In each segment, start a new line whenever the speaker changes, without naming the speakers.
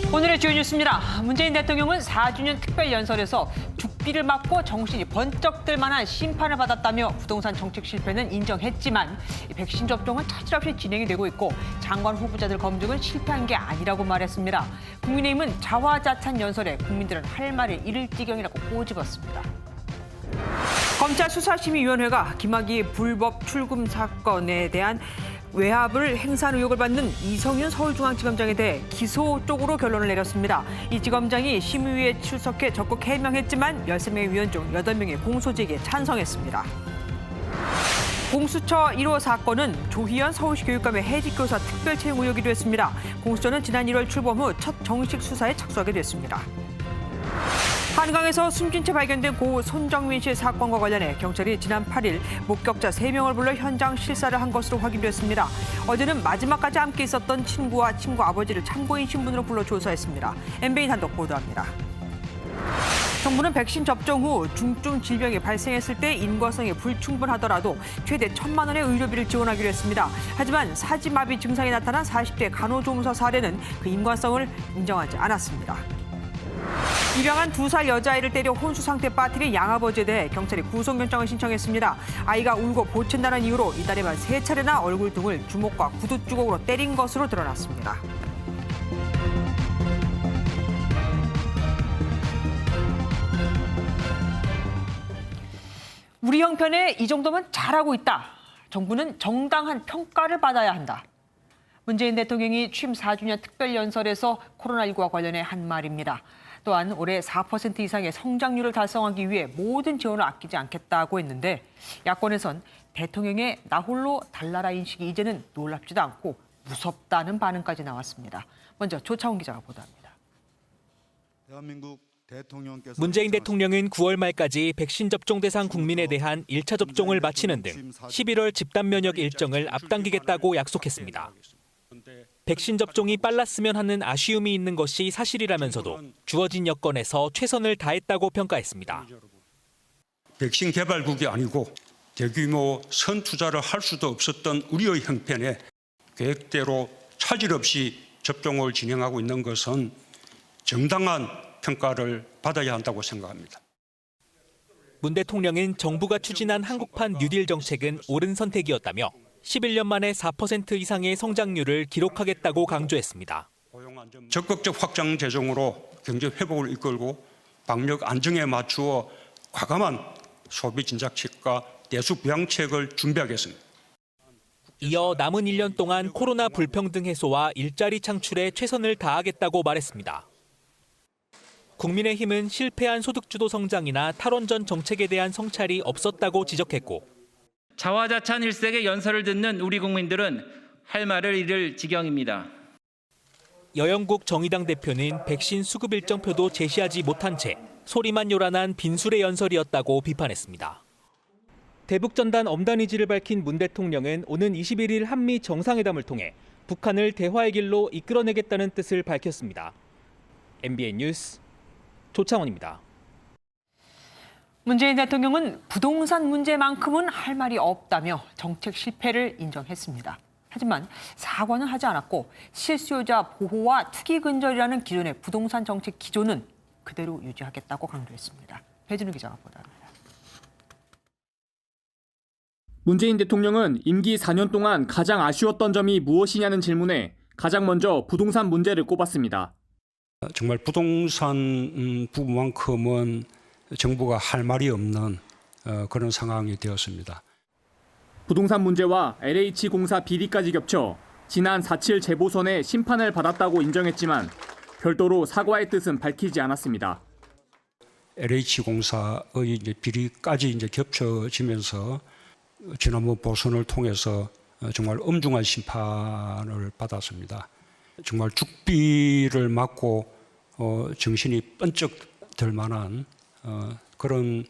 오늘의 주요 뉴스입니다. 문재인 대통령은 4주년 특별연설에서 죽비를 맞고 정신이 번쩍 들 만한 심판을 받았다며 부동산 정책 실패는 인정했지만 백신 접종은 차질없이 진행이 되고 있고 장관 후보자들 검증은 실패한 게 아니라고 말했습니다. 국민의힘은 자화자찬 연설에 국민들은 할 말을 잃을 지경이라고 꼬집었습니다. 검찰 수사심의위원회가 김학의 불법 출금 사건에 대한 외압을 행사한 의혹을 받는 이성윤 서울중앙지검장에 대해 기소 쪽으로 결론을 내렸습니다. 이 지검장이 심의위에 출석해 적극 해명했지만 13명의 위원 중 8명이 공소제기에 찬성했습니다. 공수처 1호 사건은 조희연 서울시 교육감의 해직교사 특별채용 의혹이 됐습니다. 공수처는 지난 1월 출범 후 첫 정식 수사에 착수하게 됐습니다. 한강에서 숨진 채 발견된 고 손정민 씨 사건과 관련해 경찰이 지난 8일 목격자 3명을 불러 현장 실사를 한 것으로 확인됐습니다. 어제는 마지막까지 함께 있었던 친구와 친구 아버지를 참고인 신분으로 불러 조사했습니다. MBN 단독 보도합니다. 정부는 백신 접종 후 중증 질병이 발생했을 때 인과성이 불충분하더라도 최대 1,000만 원의 의료비를 지원하기로 했습니다. 하지만 사지마비 증상이 나타난 40대 간호조무사 사례는 그 인과성을 인정하지 않았습니다. 입양한 2살 여자아이를 때려 혼수 상태 빠뜨린 양아버지에 대해 경찰이 구속영장을 신청했습니다. 아이가 울고 보챈다는 이유로 이달에만 3차례나 얼굴 등을 주먹과 구두 주걱으로 때린 것으로 드러났습니다. 우리 형편에 이 정도면 잘하고 있다. 정부는 정당한 평가를 받아야 한다. 문재인 대통령이 취임 4주년 특별연설에서 코로나19와 관련해 한 말입니다. 또한 올해 4% 이상의 성장률을 달성하기 위해 모든 지원을 아끼지 않겠다고 했는데 야권에선 대통령의 나 홀로 달나라 인식이 이제는 놀랍지도 않고 무섭다는 반응까지 나왔습니다. 먼저 조차훈 기자가 보도합니다.
문재인 대통령은 9월 말까지 백신 접종 대상 국민에 대한 1차 접종을 마치는 등 11월 집단 면역 일정을 앞당기겠다고 약속했습니다. 백신 접종이 빨랐으면 하는 아쉬움이 있는 것이 사실이라면서도 주어진 여건에서 최선을 다했다고 평가했습니다.
백신 개발국이 아니고 대규모 선투자를 할 수도 없었던 우리의 형편에 계획대로 차질 없이 접종을 진행하고 있는 것은 정당한 평가를 받아야 한다고 생각합니다.
문 대통령은 정부가 추진한 한국판 뉴딜 정책은 옳은 선택이었다며 11년 만에 4% 이상의 성장률을 기록하겠다고 강조했습니다.
적극적 확장 재정으로 경제 회복을 이끌고 방역 안정에 맞추어 과감한 소비 진작책과 내수 부양책을 준비하겠습니다.
이어 남은 1년 동안 코로나 불평등 해소와 일자리 창출에 최선을 다하겠다고 말했습니다. 국민의힘은 실패한 소득주도 성장이나 탈원전 정책에 대한 성찰이 없었다고 지적했고
자화자찬 일색의 연설을 듣는 우리 국민들은 할 말을 잃을 지경입니다.
여영국 정의당 대표는 백신 수급 일정표도 제시하지 못한 채 소리만 요란한 빈술의 연설이었다고 비판했습니다. 대북전단 엄단 의지를 밝힌 문 대통령은 오는 21일 한미 정상회담을 통해 북한을 대화의 길로 이끌어내겠다는 뜻을 밝혔습니다. MBN 뉴스 조창원입니다.
문재인 대통령은 부동산 문제만큼은 할 말이 없다며 정책 실패를 인정했습니다. 하지만 사과는 하지 않았고 실수요자 보호와 투기 근절이라는 기존의 부동산 정책 기조는 그대로 유지하겠다고 강조했습니다. 배진우 기자가 보도합니다.
문재인 대통령은 임기 4년 동안 가장 아쉬웠던 점이 무엇이냐는 질문에 가장 먼저 부동산 문제를 꼽았습니다.
정말 부동산 부분만큼은 정부가 할 말이 없는 그런 상황이 되었습니다.
부동산 문제와 LH공사 비리까지 겹쳐 지난 4.7 재보선에 심판을 받았다고 인정했지만 별도로 사과의 뜻은 밝히지 않았습니다.
LH공사의 비리까지 겹쳐지면서 지난번 보선을 통해서 정말 엄중한 심판을 받았습니다. 정말 죽비를 맞고 정신이 번쩍 들 만한 그런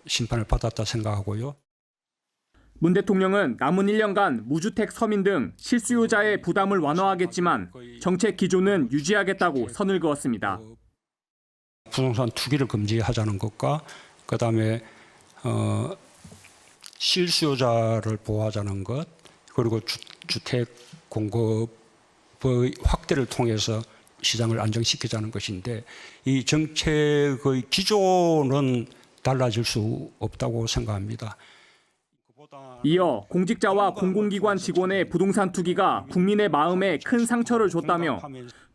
심판을 받았다 생각하고요.
문 대통령은 남은 1년간 무주택 서민 등 실수요자의 부담을 완화하겠지만 정책 기조는 유지하겠다고 선을 그었습니다.
부동산 투기를 금지하자는 것과 그다음에 실수요자를 보호하자는 것 그리고 주택 공급의 확대를 통해서 시장을 안정시키자는 것인데 이 정책의 기조는 달라질 수 없다고 생각합니다.
이어 공직자와 공공기관 직원의 부동산 투기가 국민의 마음에 큰 상처를 줬다며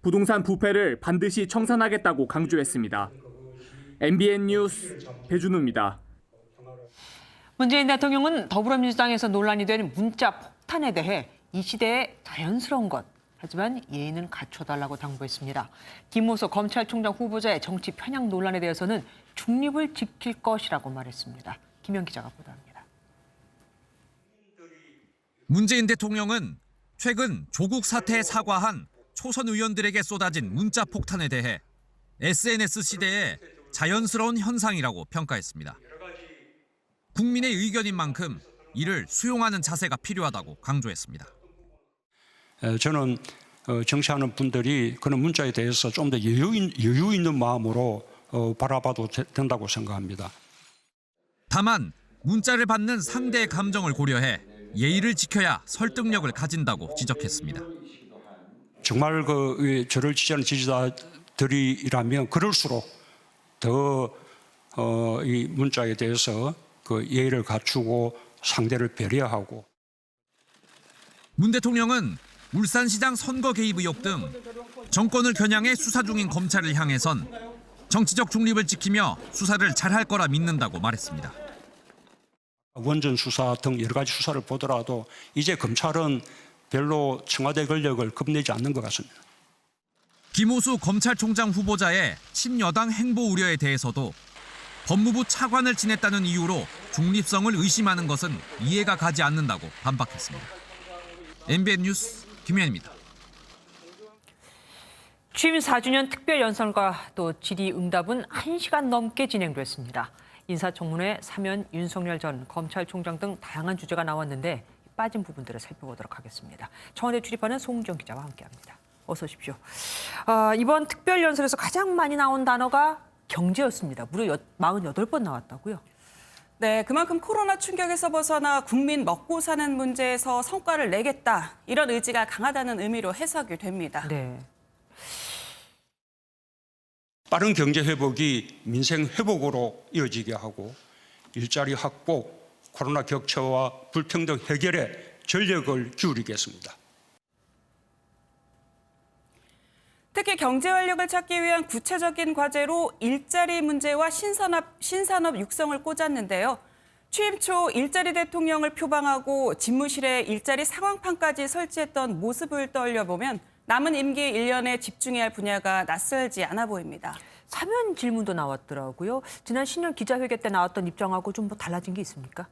부동산 부패를 반드시 청산하겠다고 강조했습니다. MBN 뉴스 배준우입니다.
문재인 대통령은 더불어민주당에서 논란이 된 문자 폭탄에 대해 이 시대에 자연스러운 것, 하지만 예의는 갖춰달라고 당부했습니다. 김호수 검찰총장 후보자의 정치 편향 논란에 대해서는 중립을 지킬 것이라고 말했습니다. 김현 기자가 보도합니다.
문재인 대통령은 최근 조국 사태에 사과한 초선 의원들에게 쏟아진 문자 폭탄에 대해 SNS 시대의 자연스러운 현상이라고 평가했습니다. 국민의 의견인 만큼 이를 수용하는 자세가 필요하다고 강조했습니다.
저는 정치하는 분들이 그런 문자에 대해서 좀 더 여유 있는 마음으로 바라봐도 된다고 생각합니다. 다만
문자를 받는 상대의 감정을 고려해 예의를 지켜야 설득력을 가진다고 지적했습니다.
정말 저를 지지하는 지지자들이라면 그럴수록 더 이 문자에 대해서 예의를 갖추고 상대를 배려하고.
문 대통령은 울산시장 선거 개입 의혹 등 정권을 겨냥해 수사 중인 검찰을 향해선 정치적 중립을 지키며 수사를 잘할 거라 믿는다고 말했습니다.
원전 수사 등 여러 가지 수사를 보더라도 이제 검찰은 별로 청와대 권력을 겁내지 않는 것 같습니다.
김호수 검찰총장 후보자의 친여당 행보 우려에 대해서도 법무부 차관을 지냈다는 이유로 중립성을 의심하는 것은 이해가 가지 않는다고 반박했습니다. MBN 뉴스 김현입니다.
취임 4주년 특별연설과 또 질의응답은 1시간 넘게 진행됐습니다. 인사청문회, 사면, 윤석열 전 검찰총장 등 다양한 주제가 나왔는데 빠진 부분들을 살펴보도록 하겠습니다. 청와대 출입하는 송은정 기자와 함께합니다. 어서 오십시오. 이번 특별연설에서 가장 많이 나온 단어가 경제였습니다. 무려 48번 나왔다고요?
네, 그만큼 코로나 충격에서 벗어나 국민 먹고 사는 문제에서 성과를 내겠다. 이런 의지가 강하다는 의미로 해석이 됩니다.
네.
빠른 경제 회복이 민생 회복으로 이어지게 하고 일자리 확보, 코로나 격차와 불평등 해결에 전력을 기울이겠습니다.
특히 경제 활력을 찾기 위한 구체적인 과제로 일자리 문제와 신산업 육성을 꽂았는데요. 취임 초 일자리 대통령을 표방하고 집무실에 일자리 상황판까지 설치했던 모습을 떠올려보면 남은 임기 1년에 집중해야 할 분야가 낯설지 않아 보입니다.
사면 질문도 나왔더라고요. 지난 신년 기자회견 때 나왔던 입장하고 좀 뭐 달라진 게 있습니까?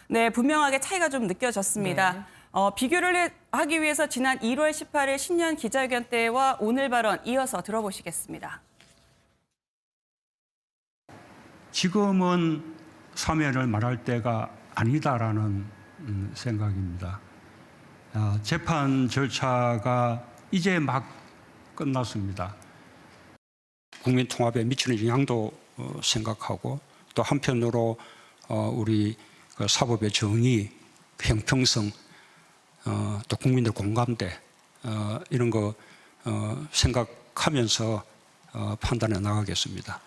네, 분명하게 차이가 좀 느껴졌습니다.
네.
비교를 하기 위해서 지난 1월 18일 신년 기자회견 때와 오늘 발언 이어서 들어보시겠습니다.
지금은 사면을 말할 때가 아니다라는 생각입니다. 재판 절차가 이제 막 끝났습니다. 국민 통합에 미치는 영향도 생각하고 또 한편으로 우리 사법의 정의, 형평성, 또 국민들 공감대 이런 거 생각하면서 판단해 나가겠습니다.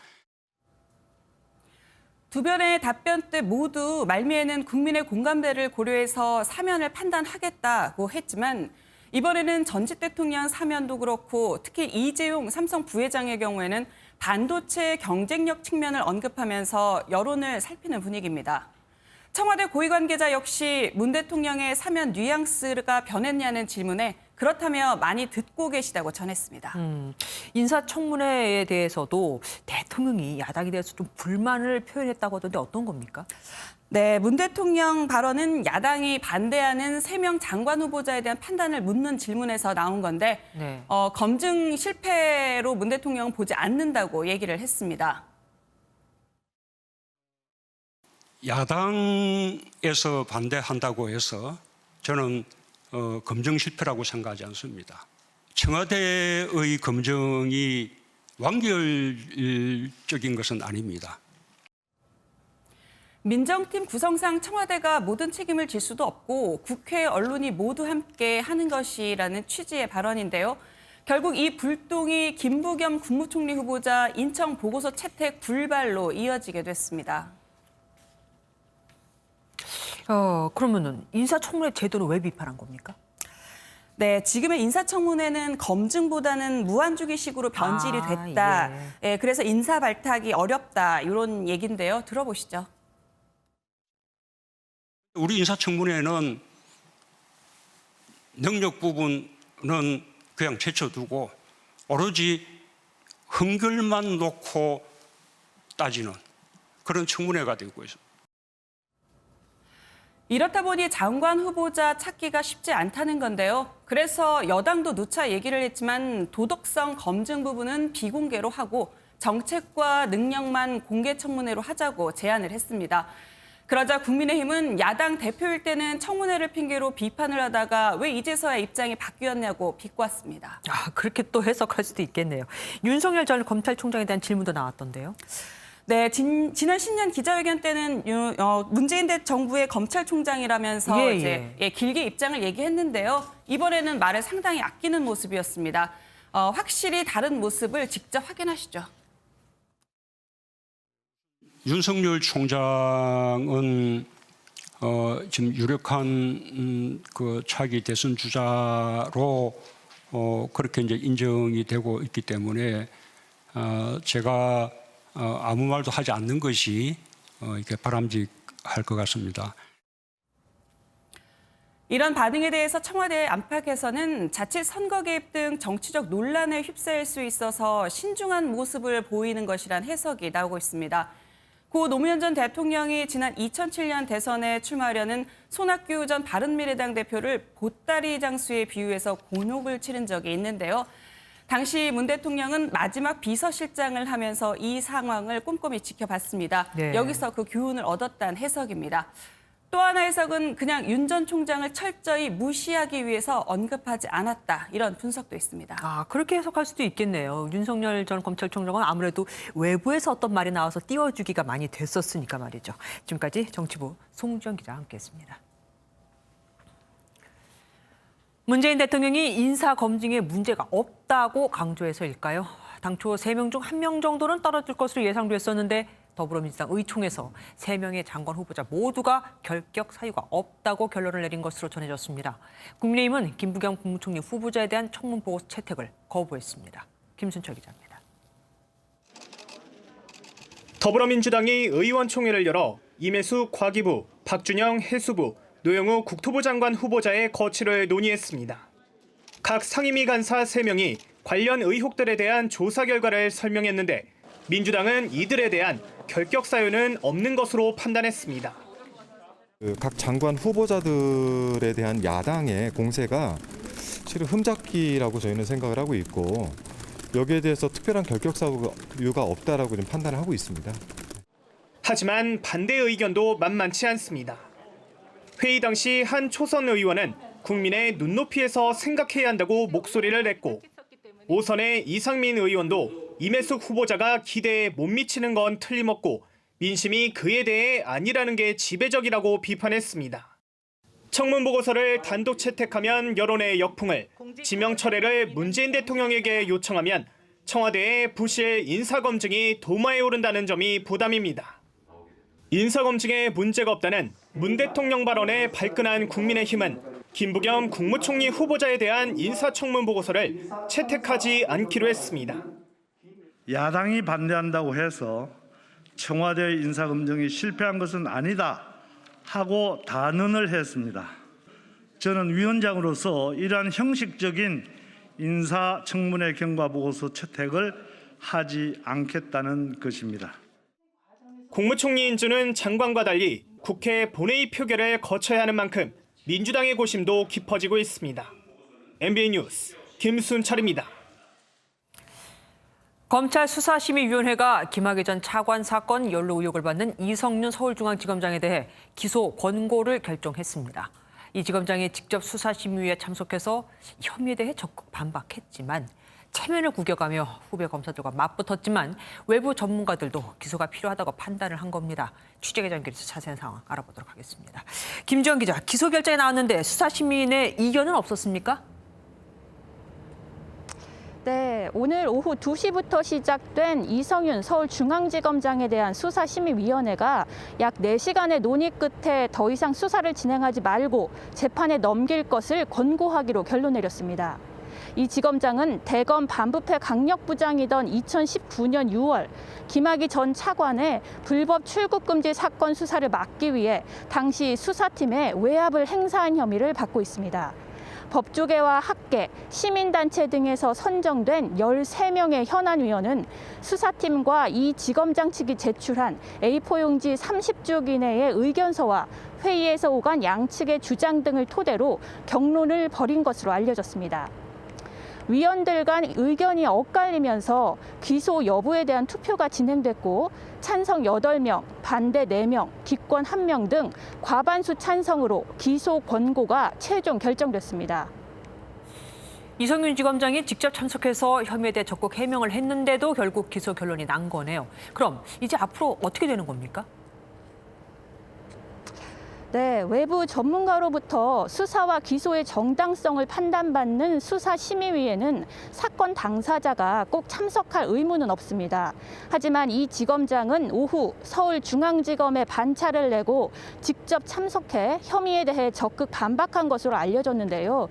두 변의 답변 때 모두 말미에는 국민의 공감대를 고려해서 사면을 판단하겠다고 했지만 이번에는 전직 대통령 사면도 그렇고 특히 이재용 삼성 부회장의 경우에는 반도체 경쟁력 측면을 언급하면서 여론을 살피는 분위기입니다. 청와대 고위 관계자 역시 문 대통령의 사면 뉘앙스가 변했냐는 질문에 그렇다며 많이 듣고 계시다고 전했습니다.
인사청문회에 대해서도 대통령이 야당에 대해서 좀 불만을 표현했다고 하던데 어떤 겁니까?
네, 문 대통령 발언은 야당이 반대하는 3명 장관 후보자에 대한 판단을 묻는 질문에서 나온 건데
네.
검증 실패로 문 대통령은 보지 않는다고 얘기를 했습니다.
야당에서 반대한다고 해서 저는 검증 실패라고 생각하지 않습니다. 청와대의 검증이 완결적인 것은 아닙니다.
민정팀 구성상 청와대가 모든 책임을 질 수도 없고 국회, 언론이 모두 함께 하는 것이라는 취지의 발언인데요. 결국 이 불똥이 김부겸 국무총리 후보자 인천 보고서 채택 불발로 이어지게 됐습니다.
그러면은 인사청문회 제도는 왜 비판한 겁니까?
네, 지금의 인사청문회는 검증보다는 무한주기식으로 변질이 됐다. 예, 그래서 인사 발탁이 어렵다 이런 얘기인데요. 들어보시죠.
우리 인사청문회는 능력 부분은 그냥 제쳐두고 오로지 흥결만 놓고 따지는 그런 청문회가 되고 있습니다.
이렇다 보니 장관 후보자 찾기가 쉽지 않다는 건데요. 그래서 여당도 누차 얘기를 했지만 도덕성 검증 부분은 비공개로 하고 정책과 능력만 공개 청문회로 하자고 제안을 했습니다. 그러자 국민의힘은 야당 대표일 때는 청문회를 핑계로 비판을 하다가 왜 이제서야 입장이 바뀌었냐고 비꼬았습니다.
그렇게 또 해석할 수도 있겠네요. 윤석열 전 검찰총장에 대한 질문도 나왔던데요.
네, 지난 신년 기자회견 때는 문재인 정부의 검찰총장이라면서 이제 길게 입장을 얘기했는데요. 이번에는 말을 상당히 아끼는 모습이었습니다. 확실히 다른 모습을 직접 확인하시죠.
윤석열 총장은 지금 유력한 그 차기 대선 주자로 그렇게 이제 인정이 되고 있기 때문에 제가 아무 말도 하지 않는 것이 이렇게 바람직할 것 같습니다.
이런 반응에 대해서 청와대 안팎에서는 자칫 선거 개입 등 정치적 논란에 휩싸일 수 있어서 신중한 모습을 보이는 것이란 해석이 나오고 있습니다. 고 노무현 전 대통령이 지난 2007년 대선에 출마하려는 손학규 전 바른미래당 대표를 보따리 장수에 비유해서 곤혹을 치른 적이 있는데요. 당시 문 대통령은 마지막 비서실장을 하면서 이 상황을 꼼꼼히 지켜봤습니다.
네.
여기서 그 교훈을 얻었다는 해석입니다. 또 하나 해석은 그냥 윤 전 총장을 철저히 무시하기 위해서 언급하지 않았다. 이런 분석도 있습니다.
그렇게 해석할 수도 있겠네요. 윤석열 전 검찰총장은 아무래도 외부에서 어떤 말이 나와서 띄워주기가 많이 됐었으니까 말이죠. 지금까지 정치부 송주영 기자와 함께했습니다. 문재인 대통령이 인사검증에 문제가 없다고 강조해서일까요? 당초 3명 중 1명 정도는 떨어질 것으로 예상됐었는데 더불어민주당 의총에서 3명의 장관 후보자 모두가 결격 사유가 없다고 결론을 내린 것으로 전해졌습니다. 국민의힘은 김부겸 국무총리 후보자에 대한 청문 보고서 채택을 거부했습니다. 김순철 기자입니다.
더불어민주당이 의원총회를 열어 임혜수 과기부, 박준영 해수부, 노영우 국토부 장관 후보자의 거취를 논의했습니다. 각 상임위 간사 3명이 관련 의혹들에 대한 조사 결과를 설명했는데 민주당은 이들에 대한 결격 사유는 없는 것으로 판단했습니다.
각 장관 후보자들에 대한 야당의 공세가 실은 흠잡기라고 저희는 생각을 하고 있고 여기에 대해서 특별한 결격 사유가 없다라고 좀 판단을 하고 있습니다.
하지만 반대 의견도 만만치 않습니다. 회의 당시 한 초선 의원은 국민의 눈높이에서 생각해야 한다고 목소리를 냈고 오선의 이상민 의원도 임혜숙 후보자가 기대에 못 미치는 건 틀림없고 민심이 그에 대해 아니라는 게 지배적이라고 비판했습니다. 청문 보고서를 단독 채택하면 여론의 역풍을, 지명 철회를 문재인 대통령에게 요청하면 청와대의 부실 인사검증이 도마에 오른다는 점이 부담입니다. 인사검증에 문제가 없다는 문 대통령 발언에 발끈한 국민의힘은 김부겸 국무총리 후보자에 대한 인사청문 보고서를 채택하지 않기로 했습니다.
야당이 반대한다고 해서 청와대 인사검증이 실패한 것은 아니다 하고 단언을 했습니다. 저는 위원장으로서 이러한 형식적인 인사청문회 경과보고서 채택을 하지 않겠다는 것입니다.
국무총리 인준은 장관과 달리 국회 본회의 표결을 거쳐야 하는 만큼 민주당의 고심도 깊어지고 있습니다. MBN 뉴스 김순철입니다.
검찰 수사심의위원회가 김학의 전 차관 사건 연루 의혹을 받는 이성윤 서울중앙지검장에 대해 기소 권고를 결정했습니다. 이 지검장이 직접 수사심의위에 참석해서 혐의에 대해 적극 반박했지만 체면을 구겨가며 후배 검사들과 맞붙었지만 외부 전문가들도 기소가 필요하다고 판단을 한 겁니다. 취재가 연결해서 자세한 상황 알아보도록 하겠습니다. 김지영 기자, 기소 결정이 나왔는데 수사심의위의 이견은 없었습니까?
네, 오늘 오후 2시부터 시작된 이성윤 서울중앙지검장에 대한 수사심의위원회가 약 4시간의 논의 끝에 더 이상 수사를 진행하지 말고 재판에 넘길 것을 권고하기로 결론 내렸습니다. 이 지검장은 대검 반부패 강력부장이던 2019년 6월 김학의 전 차관의 불법 출국금지 사건 수사를 막기 위해 당시 수사팀에 외압을 행사한 혐의를 받고 있습니다. 법조계와 학계, 시민단체 등에서 선정된 13명의 현안위원은 수사팀과 이 지검장 측이 제출한 A4 용지 30쪽 이내의 의견서와 회의에서 오간 양측의 주장 등을 토대로 경론을 벌인 것으로 알려졌습니다. 위원들 간 의견이 엇갈리면서 기소 여부에 대한 투표가 진행됐고 찬성 8명, 반대 4명, 기권 1명 등 과반수 찬성으로 기소 권고가 최종 결정됐습니다.
이성윤 지검장이 직접 참석해서 혐의에 대해 적극 해명을 했는데도 결국 기소 결론이 난 거네요. 그럼 이제 앞으로 어떻게 되는 겁니까?
네, 외부 전문가로부터 수사와 기소의 정당성을 판단받는 수사심의위에는 사건 당사자가 꼭 참석할 의무는 없습니다. 하지만 이 지검장은 오후 서울중앙지검에 반차를 내고 직접 참석해 혐의에 대해 적극 반박한 것으로 알려졌는데요.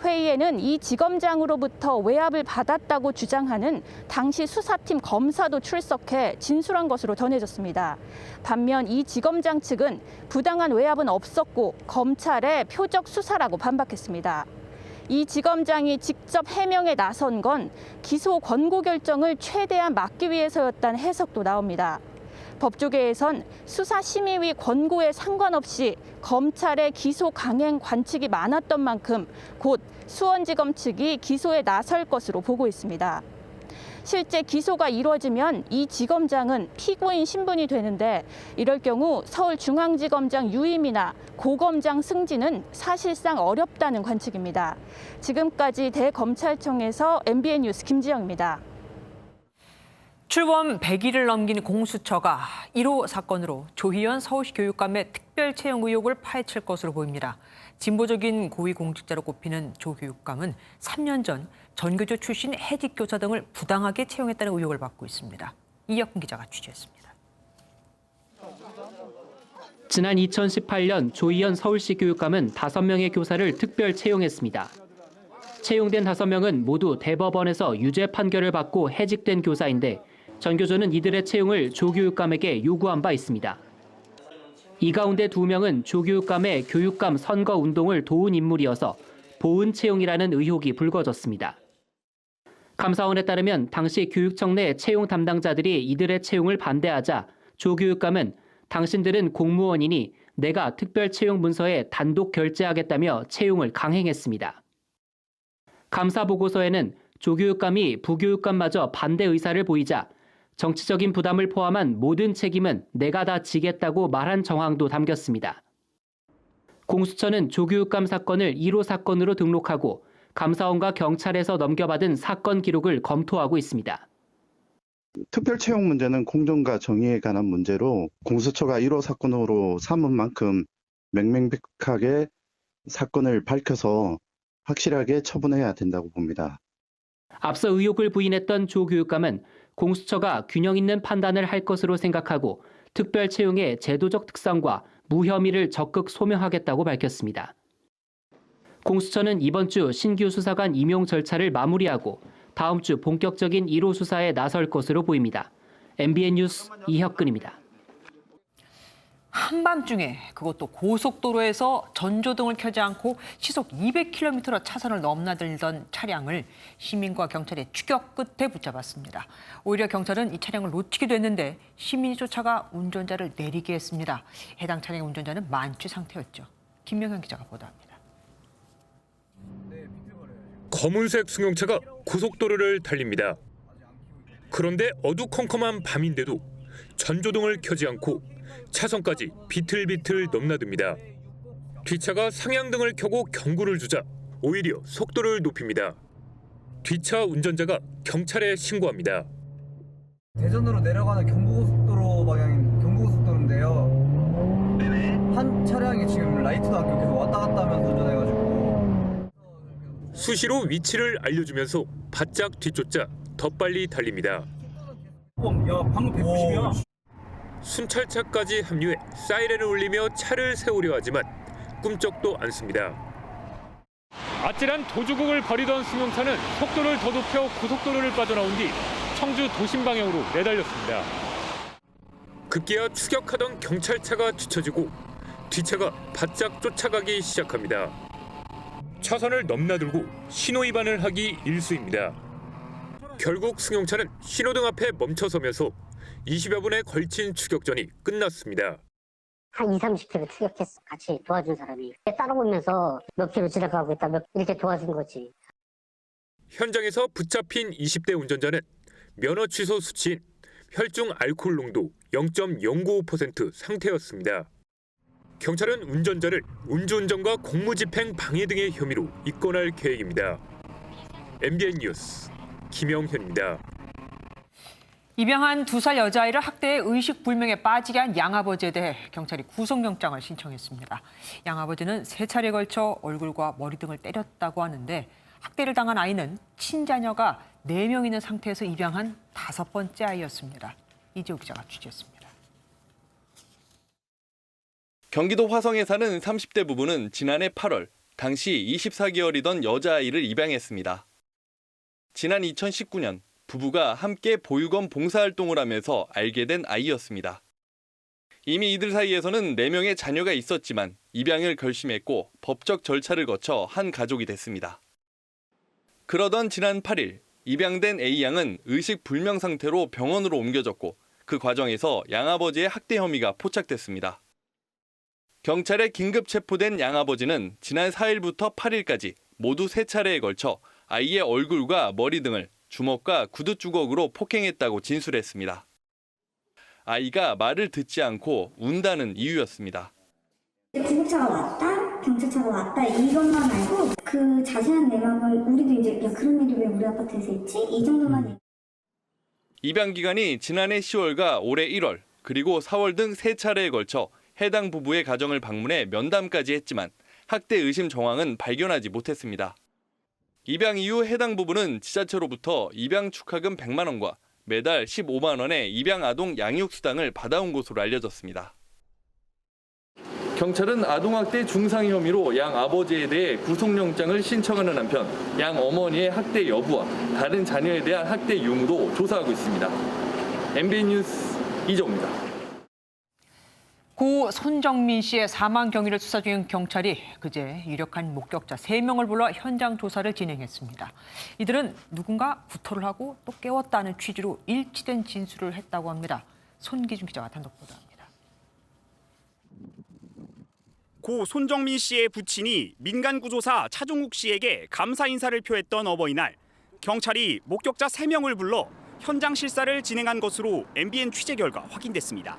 회의에는 이 지검장으로부터 외압을 받았다고 주장하는 당시 수사팀 검사도 출석해 진술한 것으로 전해졌습니다. 반면 이 지검장 측은 부당한 외압은 없었고 검찰의 표적 수사라고 반박했습니다. 이 지검장이 직접 해명에 나선 건 기소 권고 결정을 최대한 막기 위해서였다는 해석도 나옵니다. 법조계에선 수사심의위 권고에 상관없이 검찰의 기소 강행 관측이 많았던 만큼 곧 수원지검 측이 기소에 나설 것으로 보고 있습니다. 실제 기소가 이루어지면 이 지검장은 피고인 신분이 되는데 이럴 경우 서울중앙지검장 유임이나 고검장 승진은 사실상 어렵다는 관측입니다. 지금까지 대검찰청에서 MBN 뉴스 김지영입니다.
출범 100일을 넘긴 공수처가 1호 사건으로 조희연 서울시 교육감의 특별 채용 의혹을 파헤칠 것으로 보입니다. 진보적인 고위공직자로 꼽히는 조 교육감은 3년 전 전교조 출신 해직 교사 등을 부당하게 채용했다는 의혹을 받고 있습니다. 이혁근 기자가 취재했습니다.
지난 2018년 조희연 서울시 교육감은 5명의 교사를 특별 채용했습니다. 채용된 5명은 모두 대법원에서 유죄 판결을 받고 해직된 교사인데 전교조는 이들의 채용을 조 교육감에게 요구한 바 있습니다. 이 가운데 2명은 조 교육감의 교육감 선거 운동을 도운 인물이어서 보은 채용이라는 의혹이 불거졌습니다. 감사원에 따르면 당시 교육청 내 채용 담당자들이 이들의 채용을 반대하자 조 교육감은 당신들은 공무원이니 내가 특별 채용 문서에 단독 결재하겠다며 채용을 강행했습니다. 감사 보고서에는 조 교육감이 부교육감마저 반대 의사를 보이자 정치적인 부담을 포함한 모든 책임은 내가 다 지겠다고 말한 정황도 담겼습니다. 공수처는 조 교육감 사건을 1호 사건으로 등록하고 감사원과 경찰에서 넘겨받은 사건 기록을 검토하고 있습니다.
특별 채용 문제는 공정과 정의에 관한 문제로 공수처가 1호 사건으로 삼은 만큼 명명백하게 사건을 밝혀서 확실하게 처분해야 된다고 봅니다.
앞서 의혹을 부인했던 조 교육감은 공수처가 균형 있는 판단을 할 것으로 생각하고 특별 채용의 제도적 특성과 무혐의를 적극 소명하겠다고 밝혔습니다. 공수처는 이번 주 신규 수사관 임용 절차를 마무리하고 다음 주 본격적인 1호 수사에 나설 것으로 보입니다. MBN 뉴스 이혁근입니다.
한밤중에 그것도 고속도로에서 전조등을 켜지 않고 시속 200km로 차선을 넘나들던 차량을 시민과 경찰의 추격 끝에 붙잡았습니다. 오히려 경찰은 이 차량을 놓치기도 했는데 시민이 쫓아가 운전자를 내리게 했습니다. 해당 차량의 운전자는 만취 상태였죠. 김명현 기자가 보도합니다.
검은색 승용차가 고속도로를 달립니다. 그런데 어두컴컴한 밤인데도 전조등을 켜지 않고 차선까지 비틀비틀 넘나듭니다. 뒷차가 상향등을 켜고 경고를 주자 오히려 속도를 높입니다. 뒷차 운전자가 경찰에 신고합니다.
대전으로 내려가는 경부고속도로 방향인 경부고속도로인데요. 한 차량이 지금 라이트도 안 켜고 계속 왔다 갔다 하면서 운전해가지고
수시로 위치를 알려주면서 바짝 뒤쫓아 더 빨리 달립니다.
야, 방금 190이야.
순찰차까지 합류해 사이렌을 울리며 차를 세우려 하지만 꿈쩍도 않습니다. 아찔한 도주국을 벌이던 승용차는 속도를 더 높여 고속도로를 빠져나온 뒤 청주 도심 방향으로 내달렸습니다. 급기야 추격하던 경찰차가 뒤처지고 뒷차가 바짝 쫓아가기 시작합니다. 차선을 넘나들고 신호 위반을 하기 일쑤입니다. 결국 승용차는 신호등 앞에 멈춰서면서 20여 분에 걸친 추격전이 끝났습니다.
한 20-30km 추격했어. 같이 도와준 사람이. 따라오면서 몇 킬로 지나가고 있다. 이렇게 도와준 거지.
현장에서 붙잡힌 20대 운전자는 면허 취소 수치인 혈중 알코올 농도 0.095% 상태였습니다. 경찰은 운전자를 음주운전과 공무집행 방해 등의 혐의로 입건할 계획입니다. MBN 뉴스 김영현입니다.
입양한 2살 여자아이를 학대해 의식불명에 빠지게 한 양아버지에 대해 경찰이 구속영장을 신청했습니다. 양아버지는 3차례에 걸쳐 얼굴과 머리 등을 때렸다고 하는데 학대를 당한 아이는 친자녀가 4명 있는 상태에서 입양한 5번째 아이였습니다. 이재호 기자가 취재했습니다.
경기도 화성에 사는 30대 부부는 지난해 8월 당시 24개월이던 여자아이를 입양했습니다. 지난 2019년 부부가 함께 보육원 봉사활동을 하면서 알게 된 아이였습니다. 이미 이들 사이에서는 4명의 자녀가 있었지만 입양을 결심했고 법적 절차를 거쳐 한 가족이 됐습니다. 그러던 지난 8일 입양된 A양은 의식불명 상태로 병원으로 옮겨졌고 그 과정에서 양아버지의 학대 혐의가 포착됐습니다. 경찰에 긴급 체포된 양아버지는 지난 4일부터 8일까지 모두 3차례에 걸쳐 아이의 얼굴과 머리 등을 주먹과 구두 주걱으로 폭행했다고 진술했습니다. 아이가 말을 듣지 않고 운다는 이유였습니다.
구급차가 왔다, 경찰차가 왔다 이것만 알고 그 자세한 내막을 우리도 이제 야 그런 일이 왜 우리 아파트에서 있지? 이 정도만.
입양 기간이 지난해 10월과 올해 1월 그리고 4월 등 3차례에 걸쳐 해당 부부의 가정을 방문해 면담까지 했지만 학대 의심 정황은 발견하지 못했습니다. 입양 이후 해당 부부는 지자체로부터 입양 축하금 100만 원과 매달 15만 원의 입양 아동 양육수당을 받아온 것으로 알려졌습니다. 경찰은 아동학대 중상 혐의로 양 아버지에 대해 구속영장을 신청하는 한편 양 어머니의 학대 여부와 다른 자녀에 대한 학대 유무도 조사하고 있습니다. MBN 뉴스 이정우입니다.
고 손정민 씨의 사망 경위를 수사 중인 경찰이 그제 유력한 목격자 3명을 불러 현장 조사를 진행했습니다. 이들은 누군가 구토를 하고 또 깨웠다는 취지로 일치된 진술을 했다고 합니다. 손기준 기자가 단독 보도합니다.
고 손정민 씨의 부친이 민간구조사 차종욱 씨에게 감사 인사를 표했던 어버이날, 경찰이 목격자 3명을 불러 현장 실사를 진행한 것으로 MBN 취재 결과 확인됐습니다.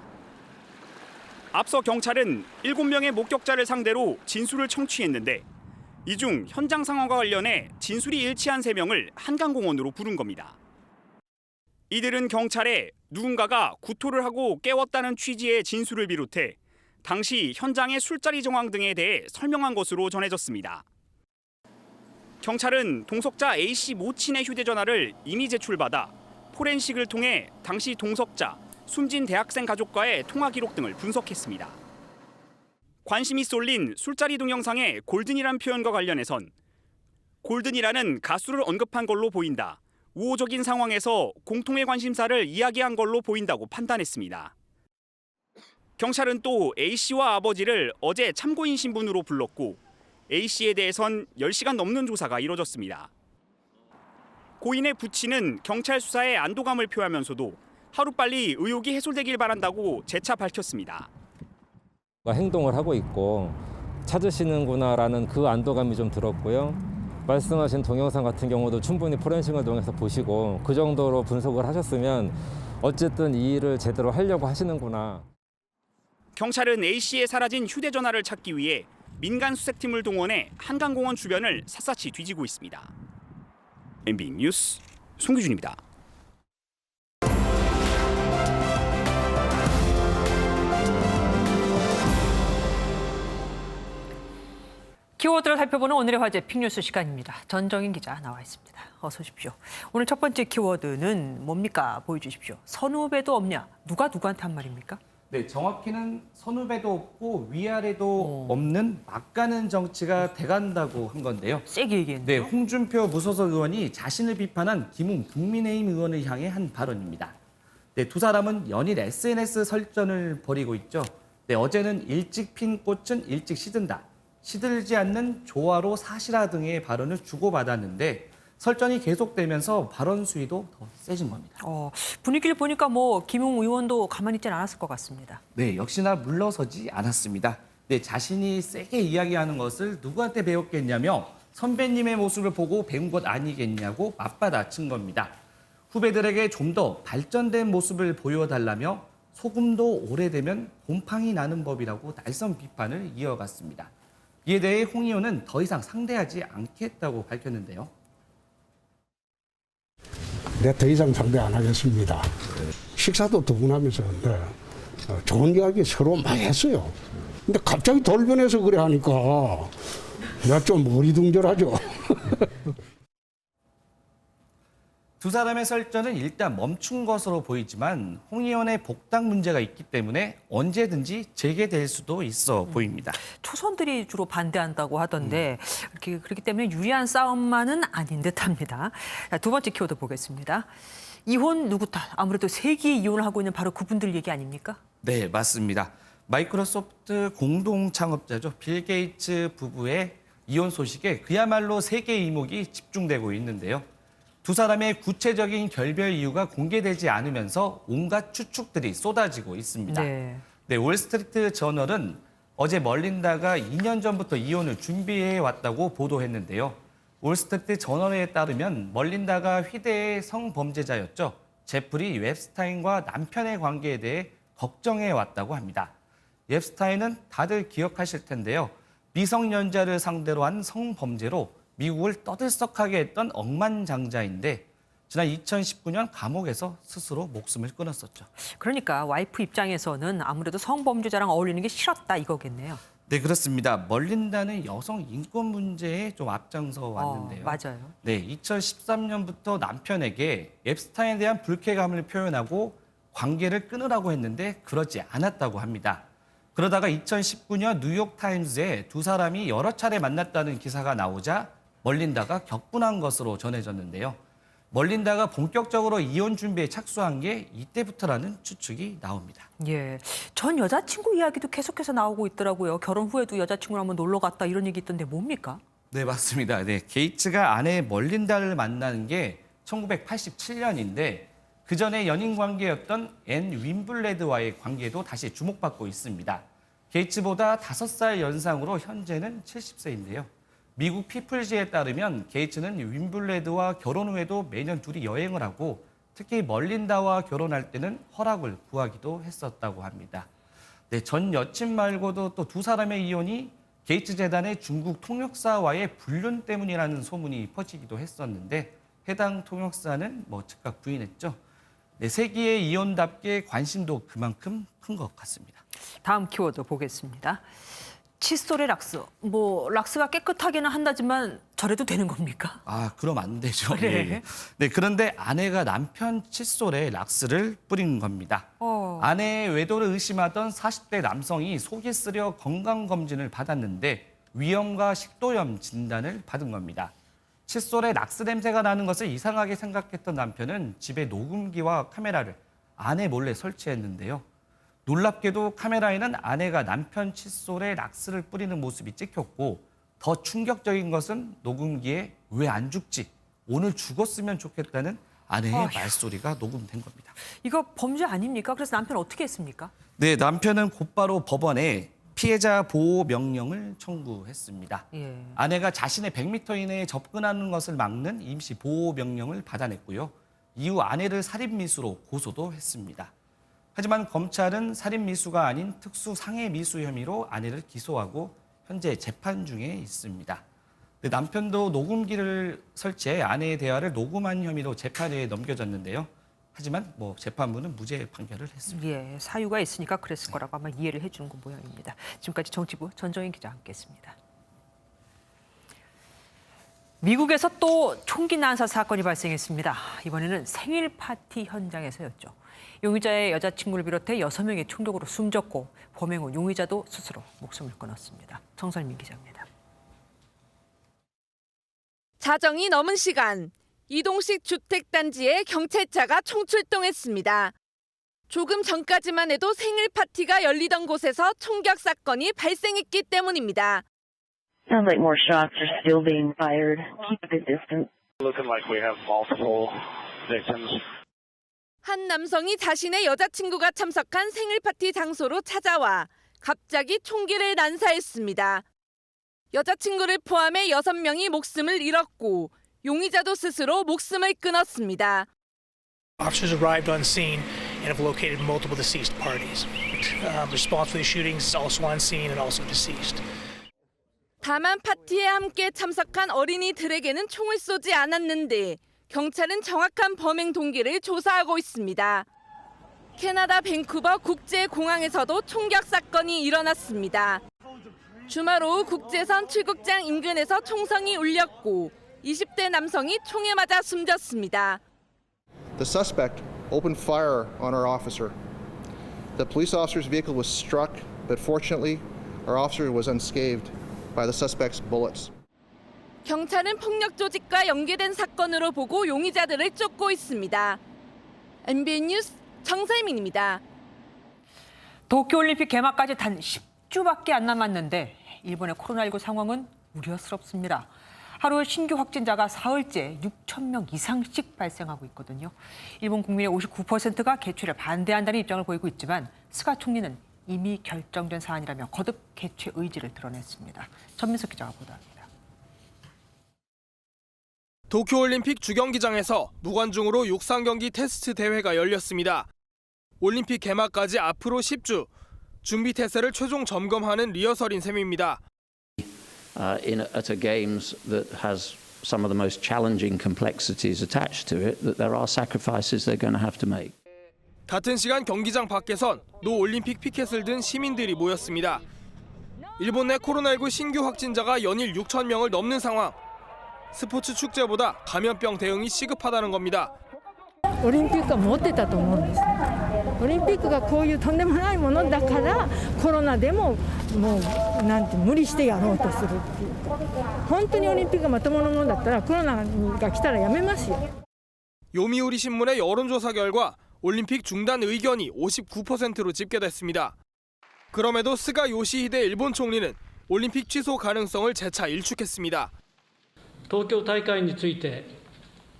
앞서 경찰은 7명의 목격자를 상대로 진술을 청취했는데 이 중 현장 상황과 관련해 진술이 일치한 3명을 한강공원으로 부른 겁니다. 이들은 경찰에 누군가가 구토를 하고 깨웠다는 취지의 진술을 비롯해 당시 현장의 술자리 정황 등에 대해 설명한 것으로 전해졌습니다. 경찰은 동석자 A씨 모친의 휴대전화를 이미 제출받아 포렌식을 통해 당시 동석자, 숨진 대학생 가족과의 통화 기록 등을 분석했습니다. 관심이 쏠린 술자리 동영상의 골든이란 표현과 관련해선 골든이라는 가수를 언급한 걸로 보인다. 우호적인 상황에서 공통의 관심사를 이야기한 걸로 보인다고 판단했습니다. 경찰은 또 A씨와 아버지를 어제 참고인 신분으로 불렀고 A씨에 대해선 10시간 넘는 조사가 이뤄졌습니다. 고인의 부친은 경찰 수사에 안도감을 표하면서도 하루빨리 의혹이 해소되길 바란다고 재차 밝혔습니다.
행동을 하고 있고 찾으시는구나라는 그 안도감이 좀 들었고요. 말씀하신 동영상 같은 경우도 충분히 포렌식을 통해서 보시고 그 정도로 분석을 하셨으면 어쨌든 이 일을 제대로 하려고 하시는구나.
경찰은 A씨의 사라진 휴대전화를 찾기 위해 민간 수색팀을 동원해 한강공원 주변을 샅샅이 뒤지고 있습니다. MBN 뉴스 송규준입니다.
키워드를 살펴보는 오늘의 화제 픽뉴스 시간입니다. 전정인 기자 나와 있습니다. 어서 오십시오. 오늘 첫 번째 키워드는 뭡니까? 보여주십시오. 선후배도 없냐? 누가 누구한테 한 말입니까?
네, 정확히는 선후배도 없고 위아래도 없는 막가는 정치가 돼간다고 한 건데요.
세게 얘기했네요.
네, 홍준표 무소속 의원이 자신을 비판한 김웅 국민의힘 의원을 향해 한 발언입니다. 네, 두 사람은 연일 SNS 설전을 벌이고 있죠. 네, 어제는 일찍 핀 꽃은 일찍 시든다. 시들지 않는 조화로 사시라 등의 발언을 주고받았는데 설전이 계속되면서 발언 수위도 더 세진 겁니다.
분위기를 보니까 김웅 의원도 가만히 있지는 않았을 것 같습니다.
네, 역시나 물러서지 않았습니다. 네, 자신이 세게 이야기하는 것을 누구한테 배웠겠냐며 선배님의 모습을 보고 배운 것 아니겠냐고 맞받아친 겁니다. 후배들에게 좀 더 발전된 모습을 보여달라며 소금도 오래되면 곰팡이 나는 법이라고 날선 비판을 이어갔습니다. 이에 대해 홍 의원은 더 이상 상대하지 않겠다고 밝혔는데요.
네, 더 이상 상대 안 하겠습니다. 식사도 두 분 하면서 좋은 이야기 서로 많이 했어요. 근데 갑자기 돌변해서 그래 하니까 내가 좀 어리둥절하죠.
두 사람의 설전은 일단 멈춘 것으로 보이지만 홍 의원의 복당 문제가 있기 때문에 언제든지 재개될 수도 있어 보입니다.
초선들이 주로 반대한다고 하던데 그렇기 때문에 유리한 싸움만은 아닌 듯합니다. 두 번째 키워드 보겠습니다. 이혼 누구 탓? 아무래도 세기 이혼을 하고 있는 바로 그분들 얘기 아닙니까?
네, 맞습니다. 마이크로소프트 공동 창업자죠. 빌 게이츠 부부의 이혼 소식에 그야말로 세계 이목이 집중되고 있는데요. 두 사람의 구체적인 결별 이유가 공개되지 않으면서 온갖 추측들이 쏟아지고 있습니다. 네, 월스트리트 저널은 어제 멀린다가 2년 전부터 이혼을 준비해 왔다고 보도했는데요. 월스트리트 저널에 따르면 멀린다가 휘대의 성범죄자였죠. 제프리 웹스타인과 남편의 관계에 대해 걱정해 왔다고 합니다. 웹스타인은 다들 기억하실 텐데요. 미성년자를 상대로 한 성범죄로 미국을 떠들썩하게 했던 억만장자인데 지난 2019년 감옥에서 스스로 목숨을 끊었었죠.
그러니까 와이프 입장에서는 아무래도 성범죄자랑 어울리는 게 싫었다 이거겠네요.
네, 그렇습니다. 멀린다는 여성 인권 문제에 좀 앞장서 왔는데요.
맞아요.
네, 2013년부터 남편에게 앱스타인에 대한 불쾌감을 표현하고 관계를 끊으라고 했는데 그러지 않았다고 합니다. 그러다가 2019년 뉴욕타임즈에 두 사람이 여러 차례 만났다는 기사가 나오자 멀린다가 격분한 것으로 전해졌는데요. 멀린다가 본격적으로 이혼 준비에 착수한 게 이때부터라는 추측이 나옵니다.
예, 전 여자친구 이야기도 계속해서 나오고 있더라고요. 결혼 후에도 여자친구랑 한번 놀러 갔다 이런 얘기 있던데 뭡니까?
네, 맞습니다. 네, 게이츠가 아내 멀린다를 만나는 게 1987년인데 그 전에 연인 관계였던 앤 윈블레드와의 관계도 다시 주목받고 있습니다. 게이츠보다 5살 연상으로 현재는 70세인데요. 미국 피플지에 따르면 게이츠는 윈블레드와 결혼 후에도 매년 둘이 여행을 하고 특히 멀린다와 결혼할 때는 허락을 구하기도 했었다고 합니다. 네, 전 여친 말고도 또 두 사람의 이혼이 게이츠 재단의 중국 통역사와의 불륜 때문이라는 소문이 퍼지기도 했었는데 해당 통역사는 즉각 부인했죠. 네, 세기의 이혼답게 관심도 그만큼 큰 것 같습니다.
다음 키워드 보겠습니다. 칫솔의 락스. 락스가 깨끗하게는 한다지만 저래도 되는 겁니까?
그럼 안 되죠.
네.
네, 그런데 아내가 남편 칫솔에 락스를 뿌린 겁니다. 아내의 외도를 의심하던 40대 남성이 속이 쓰려 건강검진을 받았는데 위염과 식도염 진단을 받은 겁니다. 칫솔에 락스 냄새가 나는 것을 이상하게 생각했던 남편은 집에 녹음기와 카메라를 아내 몰래 설치했는데요. 놀랍게도 카메라에는 아내가 남편 칫솔에 락스를 뿌리는 모습이 찍혔고 더 충격적인 것은 녹음기에 왜 안 죽지? 오늘 죽었으면 좋겠다는 아내의 말소리가 녹음된 겁니다.
이거 범죄 아닙니까? 그래서 남편 어떻게 했습니까?
네, 남편은 곧바로 법원에 피해자 보호 명령을 청구했습니다. 아내가 자신의 100m 이내에 접근하는 것을 막는 임시 보호 명령을 받아냈고요. 이후 아내를 살인미수로 고소도 했습니다. 하지만 검찰은 살인미수가 아닌 특수상해미수 혐의로 아내를 기소하고 현재 재판 중에 있습니다. 남편도 녹음기를 설치해 아내의 대화를 녹음한 혐의로 재판에 넘겨졌는데요. 하지만 재판부는 무죄 판결을 했습니다.
예, 사유가 있으니까 그랬을 거라고 아마 이해를 해주는 건 모양입니다. 지금까지 정치부 전정인 기자 함께했습니다. 미국에서 또 총기 난사 사건이 발생했습니다. 이번에는 생일 파티 현장에서였죠. 용의자의 여자친구를 비롯해 6명이 총격으로 숨졌고 범행 후 용의자도 스스로 목숨을 끊었습니다. 정설민 기자입니다.
자정이 넘은 시간, 이동식 주택단지에 경찰차가 총출동했습니다. 조금 전까지만 해도 생일 파티가 열리던 곳에서 총격 사건이 발생했기 때문입니다.
Sounds like more shots are still being fired. Keep a good distance.
Looking like we have multiple victims.
한 남성이 자신의 여자친구가 참석한 생일 파티 장소로 찾아와 갑자기 총기를 난사했습니다. 여자친구를 포함해 6명이 목숨을 잃었고 용의자도 스스로 목숨을 끊었습니다.
Officers arrived on scene and have located multiple deceased parties. Responsible for the shootings is also on scene and also deceased.
다만 파티에 함께 참석한 어린이들에게는 총을 쏘지 않았는데 경찰은 정확한 범행 동기를 조사하고 있습니다. 캐나다 밴쿠버 국제공항에서도 총격 사건이 일어났습니다. 주말 오후 국제선 출국장 인근에서 총성이 울렸고 20대 남성이 총에 맞아 숨졌습니다.
The suspect opened fire on our officer. The police officer's vehicle was struck, but fortunately, our officer was unscathed by the suspect's bullets.
경찰은 폭력 조직과 연계된 사건으로 보고 용의자들을 쫓고 있습니다. MBN 뉴스 정설민입니다.
도쿄올림픽 개막까지 단 10주밖에 안 남았는데 일본의 코로나19 상황은 우려스럽습니다. 하루 신규 확진자가 사흘째 6천 명 이상씩 발생하고 있거든요. 일본 국민의 59%가 개최를 반대한다는 입장을 보이고 있지만 스가 총리는 이미 결정된 사안이라며 거듭 개최 의지를 드러냈습니다. 전민석 기자가 보도합니다.
도쿄올림픽 주경기장에서 무관중으로 육상 경기 테스트 대회가 열렸습니다. 올림픽 개막까지 앞으로 10주, 준비 태세를 최종 점검하는 리허설인 셈입니다.
At a games that has some of the most challenging complexities attached to it, that there are sacrifices they're going to have to make.
같은 시간 경기장 밖에선 노 올림픽 피켓을 든 시민들이 모였습니다. 일본 내 코로나19 신규 확진자가 연일 6천 명을 넘는 상황. 스포츠 축제보다 감염병 대응이 시급하다는 겁니다.
オリンピックは持ってたと思うんです。オリンピックがこういうとんでもないものだからコロナでももうなんて無理してやろうとするっていうか、本当にオリンピックがまともなものだったらコロナが来たらやめますよ。
요미우리 신문의 여론조사 결과 올림픽 중단 의견이 59%로 집계됐습니다. 그럼에도 스가 요시히데 일본 총리는 올림픽 취소 가능성을 재차 일축했습니다.
東京大会について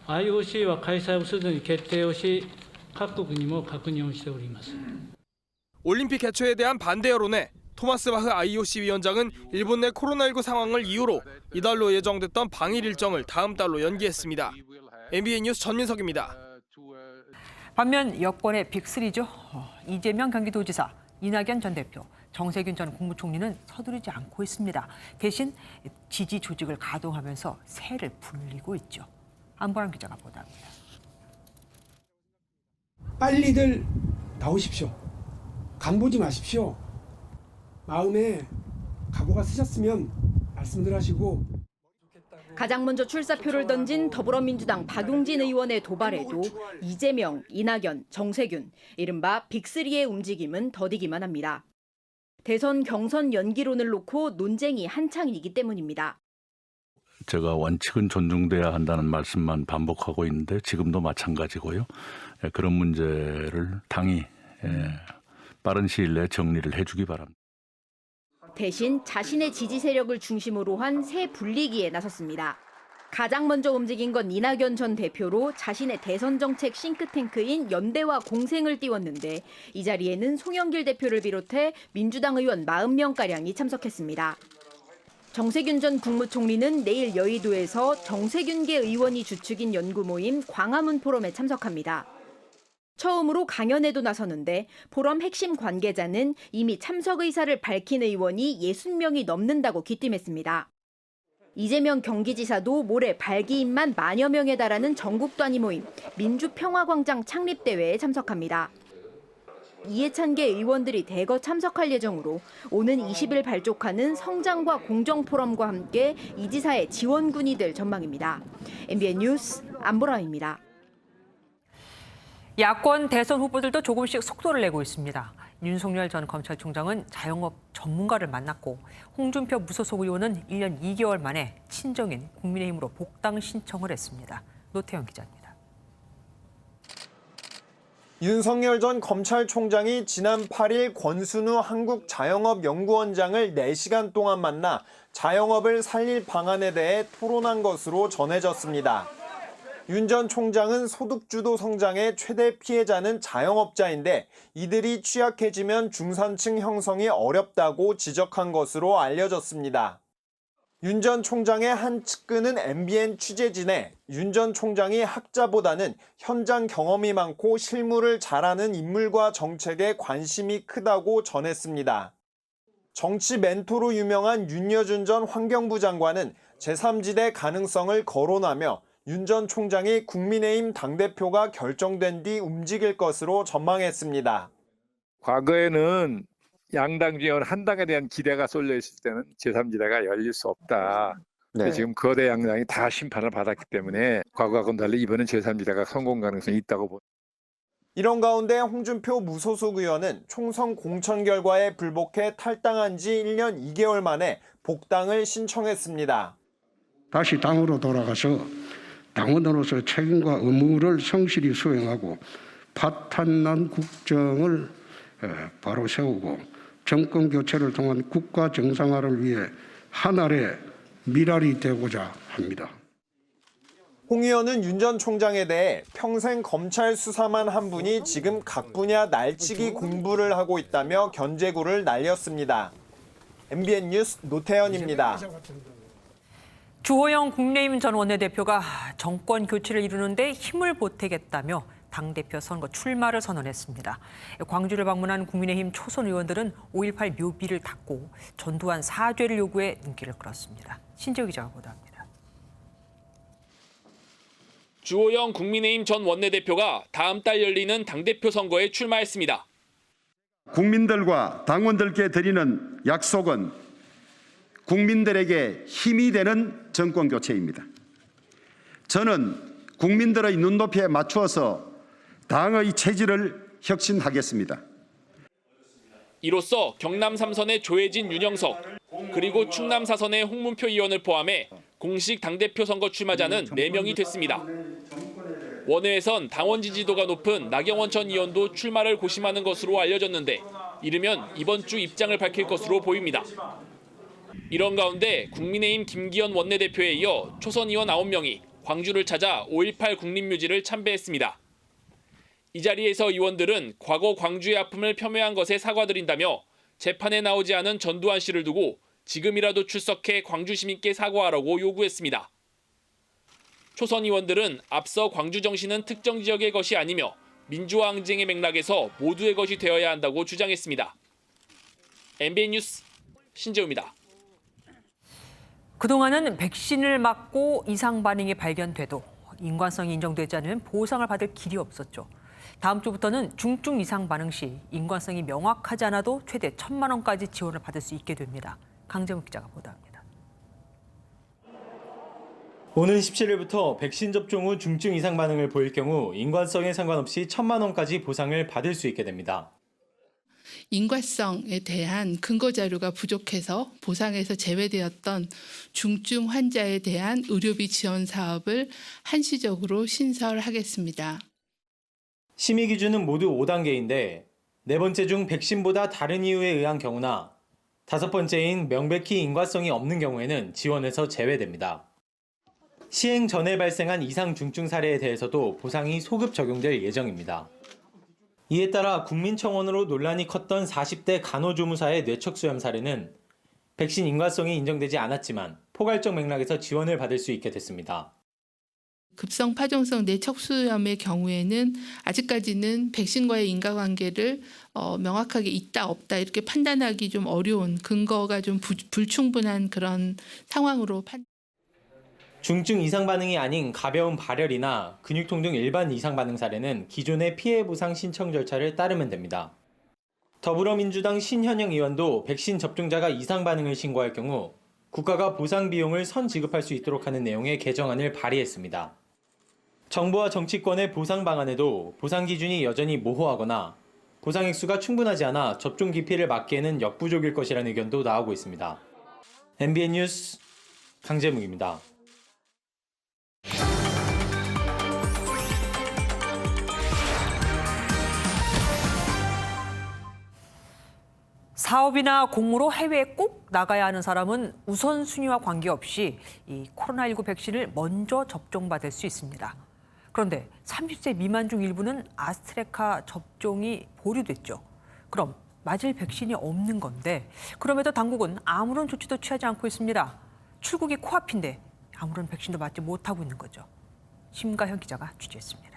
IOC は開催をすでに決定をし、各国にも確認をしております。
올림픽 개최에 대한 반대 여론에 토마스 바흐 IOC 위원장은 일본 내 코로나19 상황을 이유로 이달로 예정됐던 방일 일정을 다음 달로 연기했습니다. MBN 뉴스 전민석입니다.
반면 여권의 빅3죠. 이재명 경기도지사, 이낙연 전 대표, 정세균 전 국무총리는 서두르지 않고 있습니다. 대신 지지 조직을 가동하면서 세를 불리고 있죠. 안보람 기자가 보도합니다.
빨리들 나오십시오. 간보지 마십시오. 마음에 각오가 쓰셨으면 말씀들 하시고.
가장 먼저 출사표를 던진 더불어민주당 박용진 의원의 도발에도 이재명, 이낙연, 정세균, 이른바 빅3의 움직임은 더디기만 합니다. 대선 경선 연기론을 놓고 논쟁이 한창이기 때문입니다.
제가 원칙은 존중돼야 한다는 말씀만 반복하고 있는데 지금도 마찬가지고요. 그런 문제를 당이 빠른 시일 내에 정리를 해주기 바랍니다.
대신 자신의 지지 세력을 중심으로 한 새 분리기에 나섰습니다. 가장 먼저 움직인 건 이낙연 전 대표로 자신의 대선 정책 싱크탱크인 연대와 공생을 띄웠는데 이 자리에는 송영길 대표를 비롯해 민주당 의원 40명가량이 참석했습니다. 정세균 전 국무총리는 내일 여의도에서 정세균계 의원이 주축인 연구 모임 광화문 포럼에 참석합니다. 처음으로 강연에도 나서는데 포럼 핵심 관계자는 이미 참석 의사를 밝힌 의원이 60명이 넘는다고 귀띔했습니다. 이재명 경기지사도 모레 발기인만 10,000여 명에 달하는 전국 단위 모임 민주평화광장 창립대회에 참석합니다. 이해찬계 의원들이 대거 참석할 예정으로 오는 20일 발족하는 성장과 공정 포럼과 함께 이 지사의 지원군이 될 전망입니다. MBN 뉴스 안보라입니다.
야권 대선 후보들도 조금씩 속도를 내고 있습니다. 윤석열 전 검찰총장은 자영업 전문가를 만났고 홍준표 무소속 의원은 1년 2개월 만에 친정인 국민의힘으로 복당 신청을 했습니다. 노태영 기자입니다.
윤석열 전 검찰총장이 지난 8일 권순우 한국자영업연구원장을 4시간 동안 만나 자영업을 살릴 방안에 대해 토론한 것으로 전해졌습니다. 윤 전 총장은 소득주도 성장의 최대 피해자는 자영업자인데 이들이 취약해지면 중산층 형성이 어렵다고 지적한 것으로 알려졌습니다. 윤 전 총장의 한 측근은 MBN 취재진에 윤 전 총장이 학자보다는 현장 경험이 많고 실무를 잘하는 인물과 정책에 관심이 크다고 전했습니다. 정치 멘토로 유명한 윤여준 전 환경부 장관은 제3지대 가능성을 거론하며 윤 전 총장이 국민의힘 당대표가 결정된 뒤 움직일 것으로 전망했습니다.
과거에는 양당 중에 한 당에 대한 기대가 쏠려 있을 때는 제3지대가 열릴 수 없다. 근데 지금 거대 양당이 다 심판을 받았기 때문에 과거하고는 달리 이번엔 제3지대가 성공 가능성이 있다고 봅니다.
이런 가운데 홍준표 무소속 의원은 총선 공천 결과에 불복해 탈당한 지 1년 2개월 만에 복당을 신청했습니다.
다시 당으로 돌아가서 당원으로서 책임과 의무를 성실히 수행하고 파탄난 국정을 바로 세우고 정권 교체를 통한 국가 정상화를 위해 하나의 미랄이 되고자 합니다.
홍 의원은 윤 전 총장에 대해 평생 검찰 수사만 한 분이 지금 각 분야 날치기 공부를 하고 있다며 견제구를 날렸습니다. MBN 뉴스 노태현입니다.
주호영 국민의힘 전 원내대표가 정권 교체를 이루는데 힘을 보태겠다며 당대표 선거 출마를 선언했습니다. 광주를 방문한 국민의힘 초선 의원들은 5.18 묘비를 닫고 전두환 사죄를 요구해 눈길을 끌었습니다. 신재우 기자가 보도합니다.
주호영 국민의힘 전 원내대표가 다음 달 열리는 당대표 선거에 출마했습니다.
국민들과 당원들께 드리는 약속은 국민들에게 힘이 되는 정권 교체입니다. 저는 국민들의 눈높이에 맞추어서 당의 체질을 혁신하겠습니다.
이로써 경남 3선의 조혜진, 윤영석, 그리고 충남 4선의 홍문표 의원을 포함해 공식 당대표 선거 출마자는 4명이 됐습니다. 원외에선 당원 지지도가 높은 나경원 전 의원도 출마를 고심하는 것으로 알려졌는데 이르면 이번 주 입장을 밝힐 것으로 보입니다. 이런 가운데 국민의힘 김기현 원내대표에 이어 초선 의원 9명이 광주를 찾아 5.18 국립묘지를 참배했습니다. 이 자리에서 의원들은 과거 광주의 아픔을 폄훼한 것에 사과드린다며 재판에 나오지 않은 전두환 씨를 두고 지금이라도 출석해 광주 시민께 사과하라고 요구했습니다. 초선 의원들은 앞서 광주 정신은 특정 지역의 것이 아니며 민주화 항쟁의 맥락에서 모두의 것이 되어야 한다고 주장했습니다. MBN 뉴스 신재우입니다.
그동안은 백신을 맞고 이상 반응이 발견돼도 인과성이 인정되지 않으면 보상을 받을 길이 없었죠. 다음 주부터는 중증 이상 반응 시 인과성이 명확하지 않아도 최대 1,000만 원까지 지원을 받을 수 있게 됩니다. 강재문 기자가 보도합니다.
오는 17일부터 백신 접종 후 중증 이상 반응을 보일 경우 인과성에 상관없이 1,000만 원까지 보상을 받을 수 있게 됩니다.
인과성에 대한 근거 자료가 부족해서 보상에서 제외되었던 중증 환자에 대한 의료비 지원 사업을 한시적으로 신설하겠습니다.
심의 기준은 모두 5단계인데 4번째 중 백신보다 다른 이유에 의한 경우나 5번째인 명백히 인과성이 없는 경우에는 지원에서 제외됩니다. 시행 전에 발생한 이상 중증 사례에 대해서도 보상이 소급 적용될 예정입니다. 이에 따라 국민청원으로 논란이 컸던 40대 간호조무사의 뇌척수염 사례는 백신 인과성이 인정되지 않았지만 포괄적 맥락에서 지원을 받을 수 있게 됐습니다.
급성 파종성 뇌척수염의 경우에는 아직까지는 백신과의 인과관계를 명확하게 있다 없다 이렇게 판단하기 좀 어려운 근거가 좀 불충분한 그런 상황으로
중증 이상 반응이 아닌 가벼운 발열이나 근육통 등 일반 이상 반응 사례는 기존의 피해 보상 신청 절차를 따르면 됩니다. 더불어민주당 신현영 의원도 백신 접종자가 이상 반응을 신고할 경우 국가가 보상 비용을 선지급할 수 있도록 하는 내용의 개정안을 발의했습니다. 정부와 정치권의 보상 방안에도 보상 기준이 여전히 모호하거나 보상 액수가 충분하지 않아 접종 기피를 막기에는 역부족일 것이라는 의견도 나오고 있습니다. MBN 뉴스 강재묵입니다.
사업이나 공무로 해외에 꼭 나가야 하는 사람은 우선순위와 관계없이 이 코로나19 백신을 먼저 접종받을 수 있습니다. 그런데 30세 미만 중 일부는 아스트라제네카 접종이 보류됐죠. 그럼 맞을 백신이 없는 건데 그럼에도 당국은 아무런 조치도 취하지 않고 있습니다. 출국이 코앞인데 아무런 백신도 맞지 못하고 있는 거죠. 심가현 기자가 취재했습니다.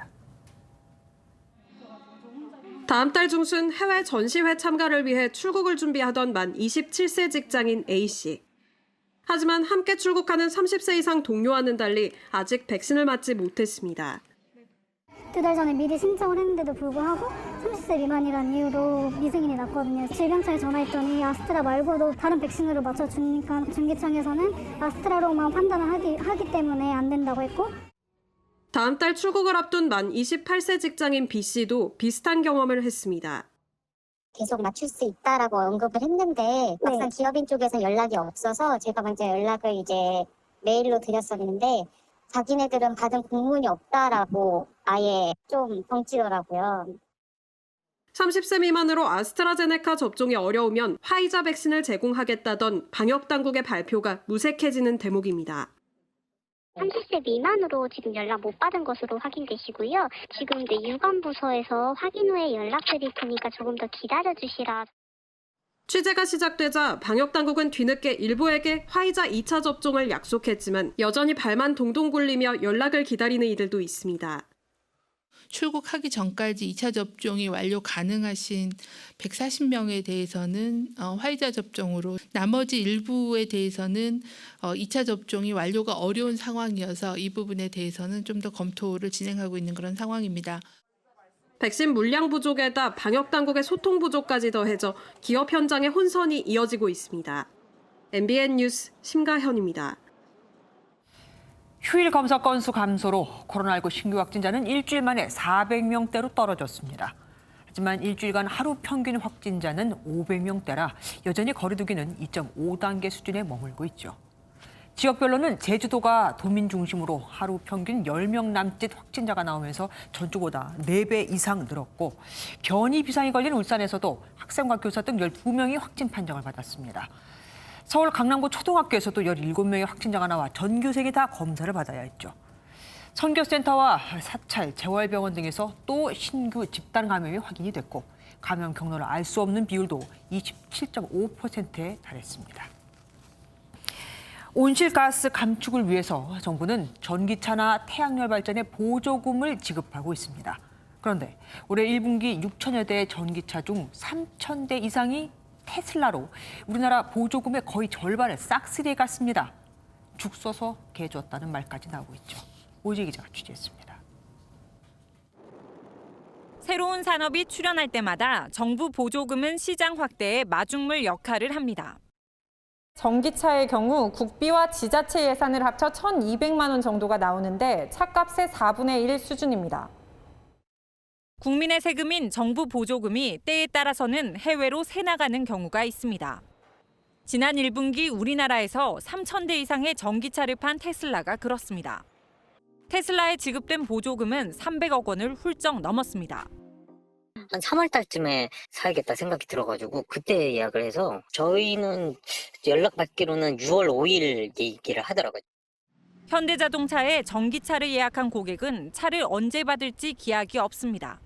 다음 달 중순 해외 전시회 참가를 위해 출국을 준비하던 만 27세 직장인 A씨. 하지만 함께 출국하는 30세 이상 동료와는 달리 아직 백신을 맞지 못했습니다.
2달 전에 미리 신청을 했는데도 불구하고 30세 미만이라는 이유로 미승인이 났거든요. 질병청에 전화했더니 아스트라 말고도 다른 백신으로 맞춰주니까 중기청에서는 아스트라로만 판단을 하기 때문에 안 된다고 했고,
다음 달 출국을 앞둔 만 28세 직장인 B씨도 비슷한 경험을 했습니다.
계속 맞출 수 있다라고 언급을 했는데 막상 기업인 쪽에서 연락이 없어서 제가 먼저 연락을 이제 메일로 드렸었는데 자기네들은 받은 공문이 없다라고 아예 좀 벙찌더라고요.
30세 미만으로 아스트라제네카 접종이 어려우면 화이자 백신을 제공하겠다던 방역당국의 발표가 무색해지는 대목입니다.
30세 미만으로 지금 연락 못 받은 것으로 확인되시고요. 지금 이제 유관부서에서 확인 후에 연락드릴 테니까 조금 더 기다려주시라.
취재가 시작되자 방역당국은 뒤늦게 일부에게 화이자 2차 접종을 약속했지만 여전히 발만 동동 굴리며 연락을 기다리는 이들도 있습니다.
출국하기 전까지 2차 접종이 완료 가능하신 140명에 대해서는 화이자 접종으로, 나머지 일부에 대해서는 2차 접종이 완료가 어려운 상황이어서 이 부분에 대해서는 좀 더 검토를 진행하고 있는 그런 상황입니다.
백신 물량 부족에다 방역당국의 소통 부족까지 더해져 기업 현장의 혼선이 이어지고 있습니다. MBN 뉴스 심가현입니다.
휴일 검사 건수 감소로 코로나19 신규 확진자는 일주일 만에 400명대로 떨어졌습니다. 하지만 일주일간 하루 평균 확진자는 500명대라 여전히 거리두기는 2.5단계 수준에 머물고 있죠. 지역별로는 제주도가 도민 중심으로 하루 평균 10명 남짓 확진자가 나오면서 전주보다 4배 이상 늘었고, 변이 비상이 걸린 울산에서도 학생과 교사 등 12명이 확진 판정을 받았습니다. 서울 강남구 초등학교에서도 17명의 확진자가 나와 전교생이 다 검사를 받아야 했죠. 선교센터와 사찰, 재활병원 등에서 또 신규 집단 감염이 확인이 됐고, 감염 경로를 알 수 없는 비율도 27.5%에 달했습니다. 온실가스 감축을 위해서 정부는 전기차나 태양열 발전에 보조금을 지급하고 있습니다. 그런데 올해 1분기 6천여 대의 전기차 중 3,000대 이상이 테슬라로 우리나라 보조금의 거의 절반을 싹쓸이해 갔습니다. 죽 써서 개 줬다는 말까지 나오고 있죠. 오지 기자가 취재했습니다.
새로운 산업이 출현할 때마다 정부 보조금은 시장 확대에 마중물 역할을 합니다.
전기차의 경우 국비와 지자체 예산을 합쳐 1,200만 원 정도가 나오는데 차값의 4분의 1 수준입니다.
국민의 세금인 정부 보조금이 때에 따라서는 해외로 새나가는 경우가 있습니다. 지난 1분기 우리나라에서 3,000대 이상의 전기차를 판 테슬라가 그렇습니다. 테슬라에 지급된 보조금은 300억 원을 훌쩍 넘었습니다.
한 3월 달쯤에 사야겠다 생각이 들어가지고 그때 예약을 해서 저희는 연락받기로는 6월 5일 얘기를 하더라고요.
현대자동차에 전기차를 예약한 고객은 차를 언제 받을지 기약이 없습니다.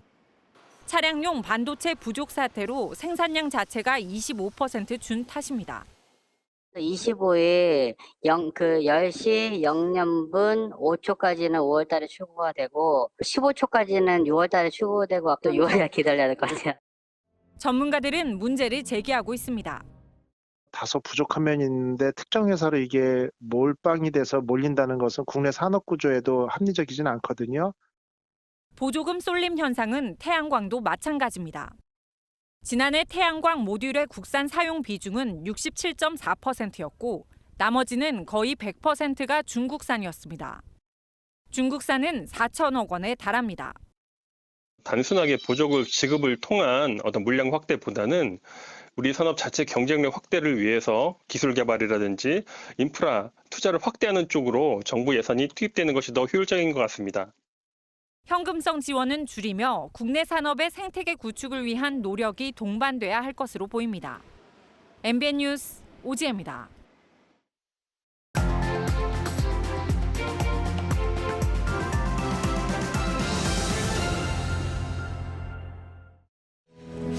차량용 반도체 부족 사태로 생산량 자체가 25% 준 탓입니다.
25일 10시 0년분 5초까지는 5월 달에 출고가 되고 15초까지는 6월 달에 출고되고 또 6월 달 기다려야 될 것 같아요.
전문가들은 문제를 제기하고 있습니다.
다소 부족한 면이 있는데 특정 회사로 이게 몰빵이 돼서 몰린다는 것은 국내 산업 구조에도 합리적이지는 않거든요.
보조금 쏠림 현상은 태양광도 마찬가지입니다. 지난해 태양광 모듈의 국산 사용 비중은 67.4%였고 나머지는 거의 100%가 중국산이었습니다. 중국산은 4천억 원에 달합니다.
단순하게 보조금 지급을 통한 어떤 물량 확대보다는 우리 산업 자체 경쟁력 확대를 위해서 기술 개발이라든지 인프라 투자를 확대하는 쪽으로 정부 예산이 투입되는 것이 더 효율적인 것 같습니다.
현금성 지원은 줄이며 국내 산업의 생태계 구축을 위한 노력이 동반돼야 할 것으로 보입니다. MBN 뉴스 오지혜입니다.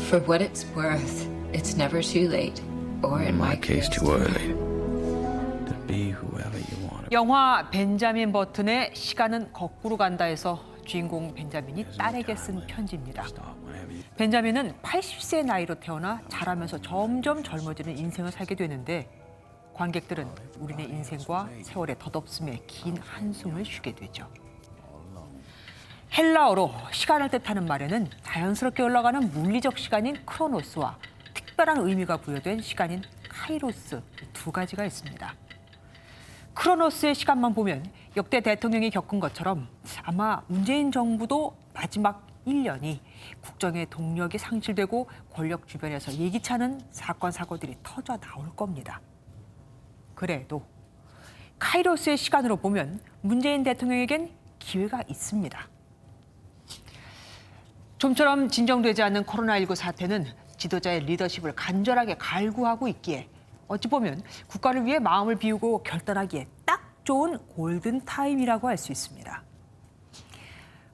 For what it's worth, it's never too late, or in my case, too early. To be whoever you want.
영화 벤자민 버튼의 시간은 거꾸로 간다에서 주인공 벤자민이 딸에게 쓴 편지입니다. 벤자민은 80세의 나이로 태어나 자라면서 점점 젊어지는 인생을 살게 되는데 관객들은 우리네 인생과 세월의 덧없음에 긴 한숨을 쉬게 되죠. 헬라어로 시간을 뜻하는 말에는 자연스럽게 흘러가는 물리적 시간인 크로노스와 특별한 의미가 부여된 시간인 카이로스 두 가지가 있습니다. 크로노스의 시간만 보면 역대 대통령이 겪은 것처럼 아마 문재인 정부도 마지막 1년이 국정의 동력이 상실되고 권력 주변에서 예기치 않은 사건, 사고들이 터져 나올 겁니다. 그래도 카이로스의 시간으로 보면 문재인 대통령에겐 기회가 있습니다. 좀처럼 진정되지 않는 코로나19 사태는 지도자의 리더십을 간절하게 갈구하고 있기에 어찌 보면 국가를 위해 마음을 비우고 결단하기에 딱 좋은 골든타임이라고 할 수 있습니다.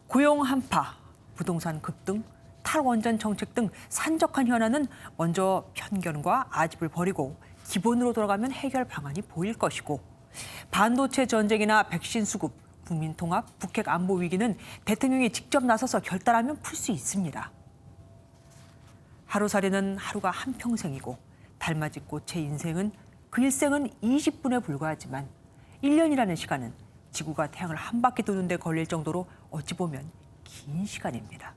고용 한파, 부동산 급등, 탈원전 정책 등 산적한 현안은 먼저 편견과 아집을 버리고 기본으로 돌아가면 해결 방안이 보일 것이고 반도체 전쟁이나 백신 수급, 국민 통합, 북핵 안보 위기는 대통령이 직접 나서서 결단하면 풀 수 있습니다. 하루살이는 하루가 한평생이고 달맞이 꽃의 인생은 그 일생은 20분에 불과하지만 1년이라는 시간은 지구가 태양을 한 바퀴 도는 데 걸릴 정도로 어찌 보면 긴 시간입니다.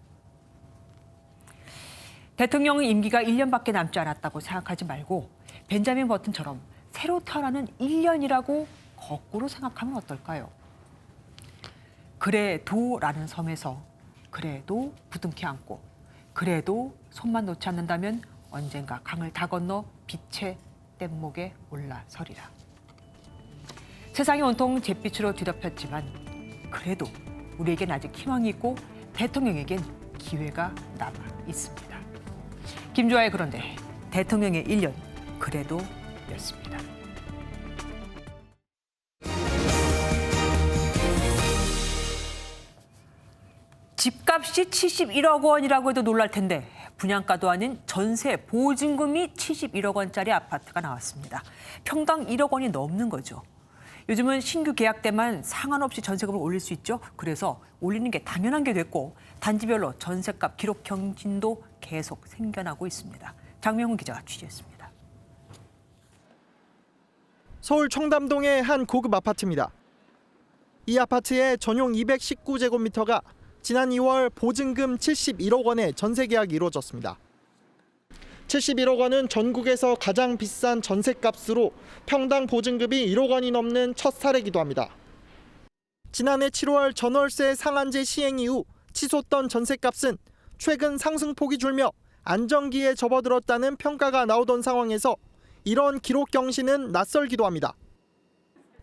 대통령 임기가 1년밖에 남지 않았다고 생각하지 말고 벤자민 버튼처럼 새로 태어나는 1년이라고 거꾸로 생각하면 어떨까요? 그래도라는 섬에서 그래도 부둥켜 안고 그래도 손만 놓지 않는다면 언젠가 강을 다 건너 빛의 뗏목에 올라서리라. 세상이 온통 잿빛으로 뒤덮였지만 그래도 우리에겐 아직 희망이 있고 대통령에겐 기회가 남아 있습니다. 김주아의 그런데 대통령의 1년 그래도 였습니다. 집값이 71억 원이라고 해도 놀랄 텐데 분양가도 아닌 전세 보증금이 71억 원짜리 아파트가 나왔습니다. 평당 1억 원이 넘는 거죠. 요즘은 신규 계약 때만 상한없이 전세금을 올릴 수 있죠. 그래서 올리는 게 당연한 게 됐고 단지별로 전세값 기록 경진도 계속 생겨나고 있습니다. 장명훈 기자가 취재했습니다.
서울 청담동의 한 고급 아파트입니다. 이 아파트의 전용 219제곱미터가 지난 2월 보증금 71억 원의 전세 계약이 이루어졌습니다. 71억 원은 전국에서 가장 비싼 전세값으로 평당 보증금이 1억 원이 넘는 첫 사례이기도 합니다. 지난해 7월 전월세 상한제 시행 이후 치솟던 전세값은 최근 상승폭이 줄며 안정기에 접어들었다는 평가가 나오던 상황에서 이런 기록 경신은 낯설기도 합니다.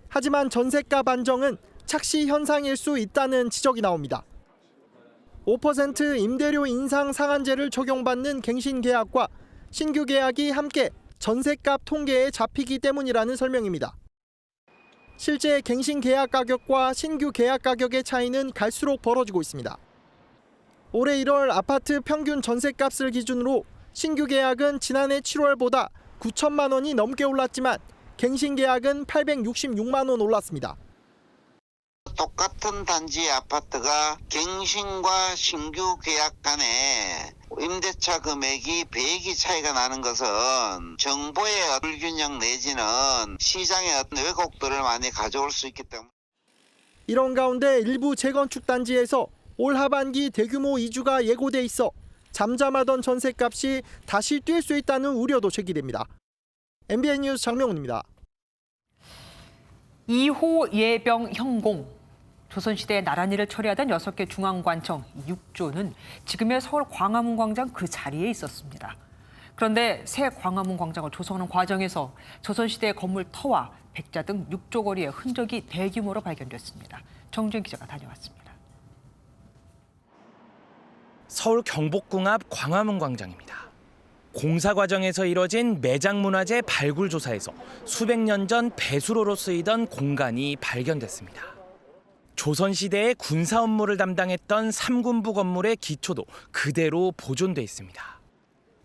하지만 전세값 안정은 착시 현상일 수 있다는 지적이 나옵니다. 5% 임대료 인상 상한제를 적용받는 갱신 계약과 신규 계약이 함께 전세값 통계에 잡히기 때문이라는 설명입니다. 실제 갱신 계약 가격과 신규 계약 가격의 차이는 갈수록 벌어지고 있습니다. 올해 1월 아파트 평균 전세값을 기준으로 신규 계약은 지난해 7월보다 9천만 원이 넘게 올랐지만 갱신 계약은 866만 원 올랐습니다.
똑같은 단지 아파트가 갱신과 신규 계약 간에 임대차 금액이 배액이 차이가 나는 것은 정보의 불균형 내지는 시장의 어떤 왜곡들을 많이 가져올 수 있기 때문에
이런 가운데 일부 재건축 단지에서 올 하반기 대규모 이주가 예고돼 있어 잠잠하던 전셋값이 다시 뛸 수 있다는 우려도 제기됩니다. MBN 뉴스 장명훈입니다.
2호 예병 형공. 조선시대에 나란히를 처리하던 6개 중앙관청 6조는 지금의 서울 광화문 광장 그 자리에 있었습니다. 그런데 새 광화문 광장을 조성하는 과정에서 조선시대의 건물 터와 백자 등 6조 거리의 흔적이 대규모로 발견됐습니다. 정준 기자가 다녀왔습니다.
서울 경복궁 앞 광화문 광장입니다. 공사 과정에서 이뤄진 매장문화재 발굴 조사에서 수백 년 전 배수로로 쓰이던 공간이 발견됐습니다. 조선시대의 군사 업무를 담당했던 삼군부 건물의 기초도 그대로 보존돼 있습니다.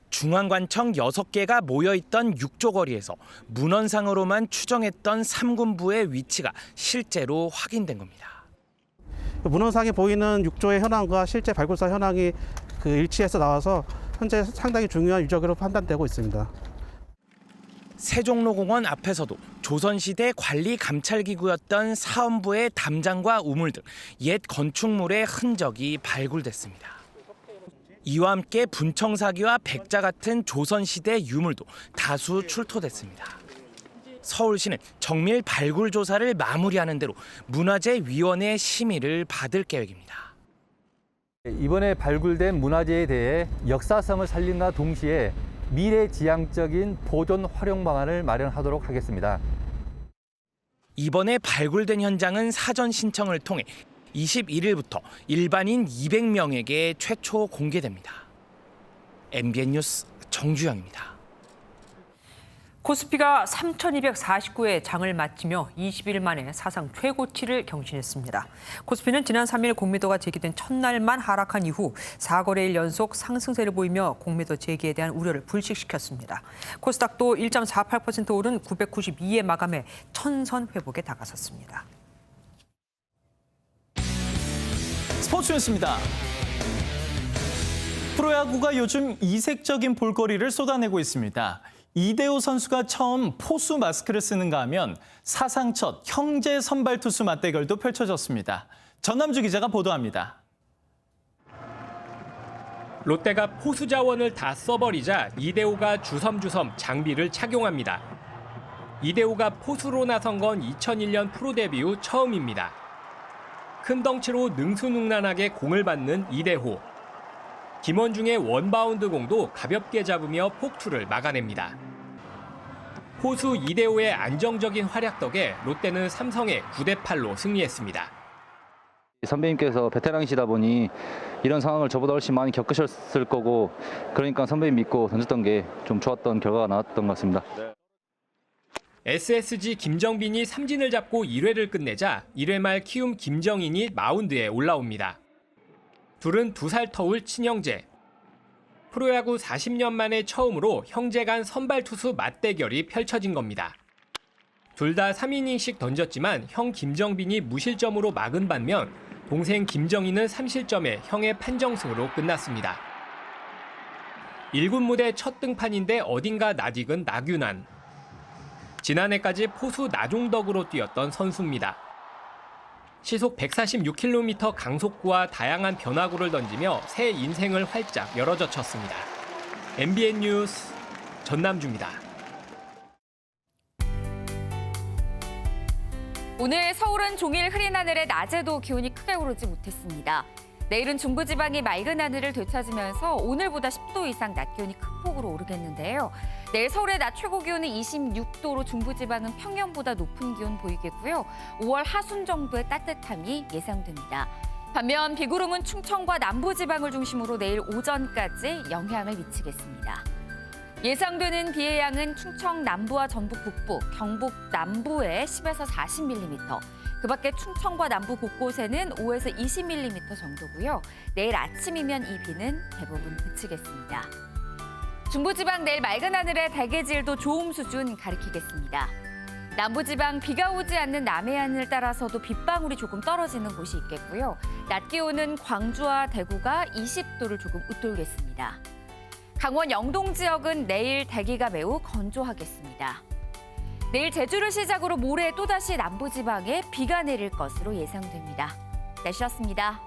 중앙관청 6개가 모여있던 6조 거리에서 문헌상으로만 추정했던 삼군부의 위치가 실제로 확인된 겁니다.
문헌상에 보이는 6조의 현황과 실제 발굴사 현황이 일치해서 나와서 현재 상당히 중요한 유적으로 판단되고 있습니다.
세종로공원 앞에서도 조선시대 관리감찰기구였던 사헌부의 담장과 우물 등 옛 건축물의 흔적이 발굴됐습니다. 이와 함께 분청사기와 백자 같은 조선시대 유물도 다수 출토됐습니다. 서울시는 정밀 발굴 조사를 마무리하는 대로 문화재위원회 심의를 받을 계획입니다.
이번에 발굴된 문화재에 대해 역사성을 살린과 동시에 미래지향적인 보존 활용 방안을 마련하도록 하겠습니다.
이번에 발굴된 현장은 사전 신청을 통해 21일부터 일반인 200명에게 최초 공개됩니다. MBN 뉴스 정주영입니다.
코스피가 3,249의 장을 마치며 20일 만에 사상 최고치를 경신했습니다. 코스피는 지난 3일 공매도가 제기된 첫날만 하락한 이후 4거래일 연속 상승세를 보이며 공매도 제기에 대한 우려를 불식시켰습니다. 코스닥도 1.48% 오른 992에 마감해 천선 회복에 다가섰습니다.
스포츠 뉴스입니다. 프로야구가 요즘 이색적인 볼거리를 쏟아내고 있습니다. 이대호 선수가 처음 포수 마스크를 쓰는가 하면 사상 첫 형제 선발 투수 맞대결도 펼쳐졌습니다. 전남주 기자가 보도합니다.
롯데가 포수 자원을 다 써버리자 이대호가 주섬주섬 장비를 착용합니다. 이대호가 포수로 나선 건 2001년 프로 데뷔 후 처음입니다. 큰 덩치로 능수능란하게 공을 받는 이대호. 김원중의 원바운드 공도 가볍게 잡으며 폭투를 막아냅니다. 포수 이대호의 안정적인 활약 덕에 롯데는 삼성에 9대8로 승리했습니다.
선배님께서 베테랑이시다 보니 이런 상황을 저보다 훨씬 많이 겪으셨을 거고 그러니까 선배님 믿고 던졌던 게 좀 좋았던 결과가 나왔던 것 같습니다.
SSG 김정빈이 삼진을 잡고 1회를 끝내자 1회 말 키움 김정인이 마운드에 올라옵니다. 둘은 2살 터울 친형제. 프로야구 40년 만에 처음으로 형제 간 선발 투수 맞대결이 펼쳐진 겁니다. 둘 다 3이닝씩 던졌지만 형 김정빈이 무실점으로 막은 반면 동생 김정인은 3실점에 형의 판정승으로 끝났습니다. 1군 무대 첫 등판인데 어딘가 낯익은 나균환. 지난해까지 포수 나종덕으로 뛰었던 선수입니다. 시속 146km 강속구와 다양한 변화구를 던지며 새 인생을 활짝 열어젖혔습니다. MBN 뉴스 전남주입니다.
오늘 서울은 종일 흐린 하늘에 낮에도 기온이 크게 오르지 못했습니다. 내일은 중부지방이 맑은 하늘을 되찾으면서 오늘보다 10도 이상 낮 기온이 큰 폭으로 오르겠는데요. 내일 서울의 낮 최고 기온은 26도로 중부지방은 평년보다 높은 기온 보이겠고요. 5월 하순 정도의 따뜻함이 예상됩니다. 반면 비구름은 충청과 남부지방을 중심으로 내일 오전까지 영향을 미치겠습니다. 예상되는 비의 양은 충청 남부와 전북 북부, 경북 남부에 10에서 40mm, 그 밖에 충청과 남부 곳곳에는 5에서 20mm 정도고요. 내일 아침이면 이 비는 대부분 그치겠습니다. 중부지방 내일 맑은 하늘에 대기질도 좋음 수준 가리키겠습니다. 남부지방 비가 오지 않는 남해안을 따라서도 빗방울이 조금 떨어지는 곳이 있겠고요. 낮 기온은 광주와 대구가 20도를 조금 웃돌겠습니다. 강원 영동 지역은 내일 대기가 매우 건조하겠습니다. 내일 제주를 시작으로 모레 또다시 남부지방에 비가 내릴 것으로 예상됩니다. 날씨였습니다.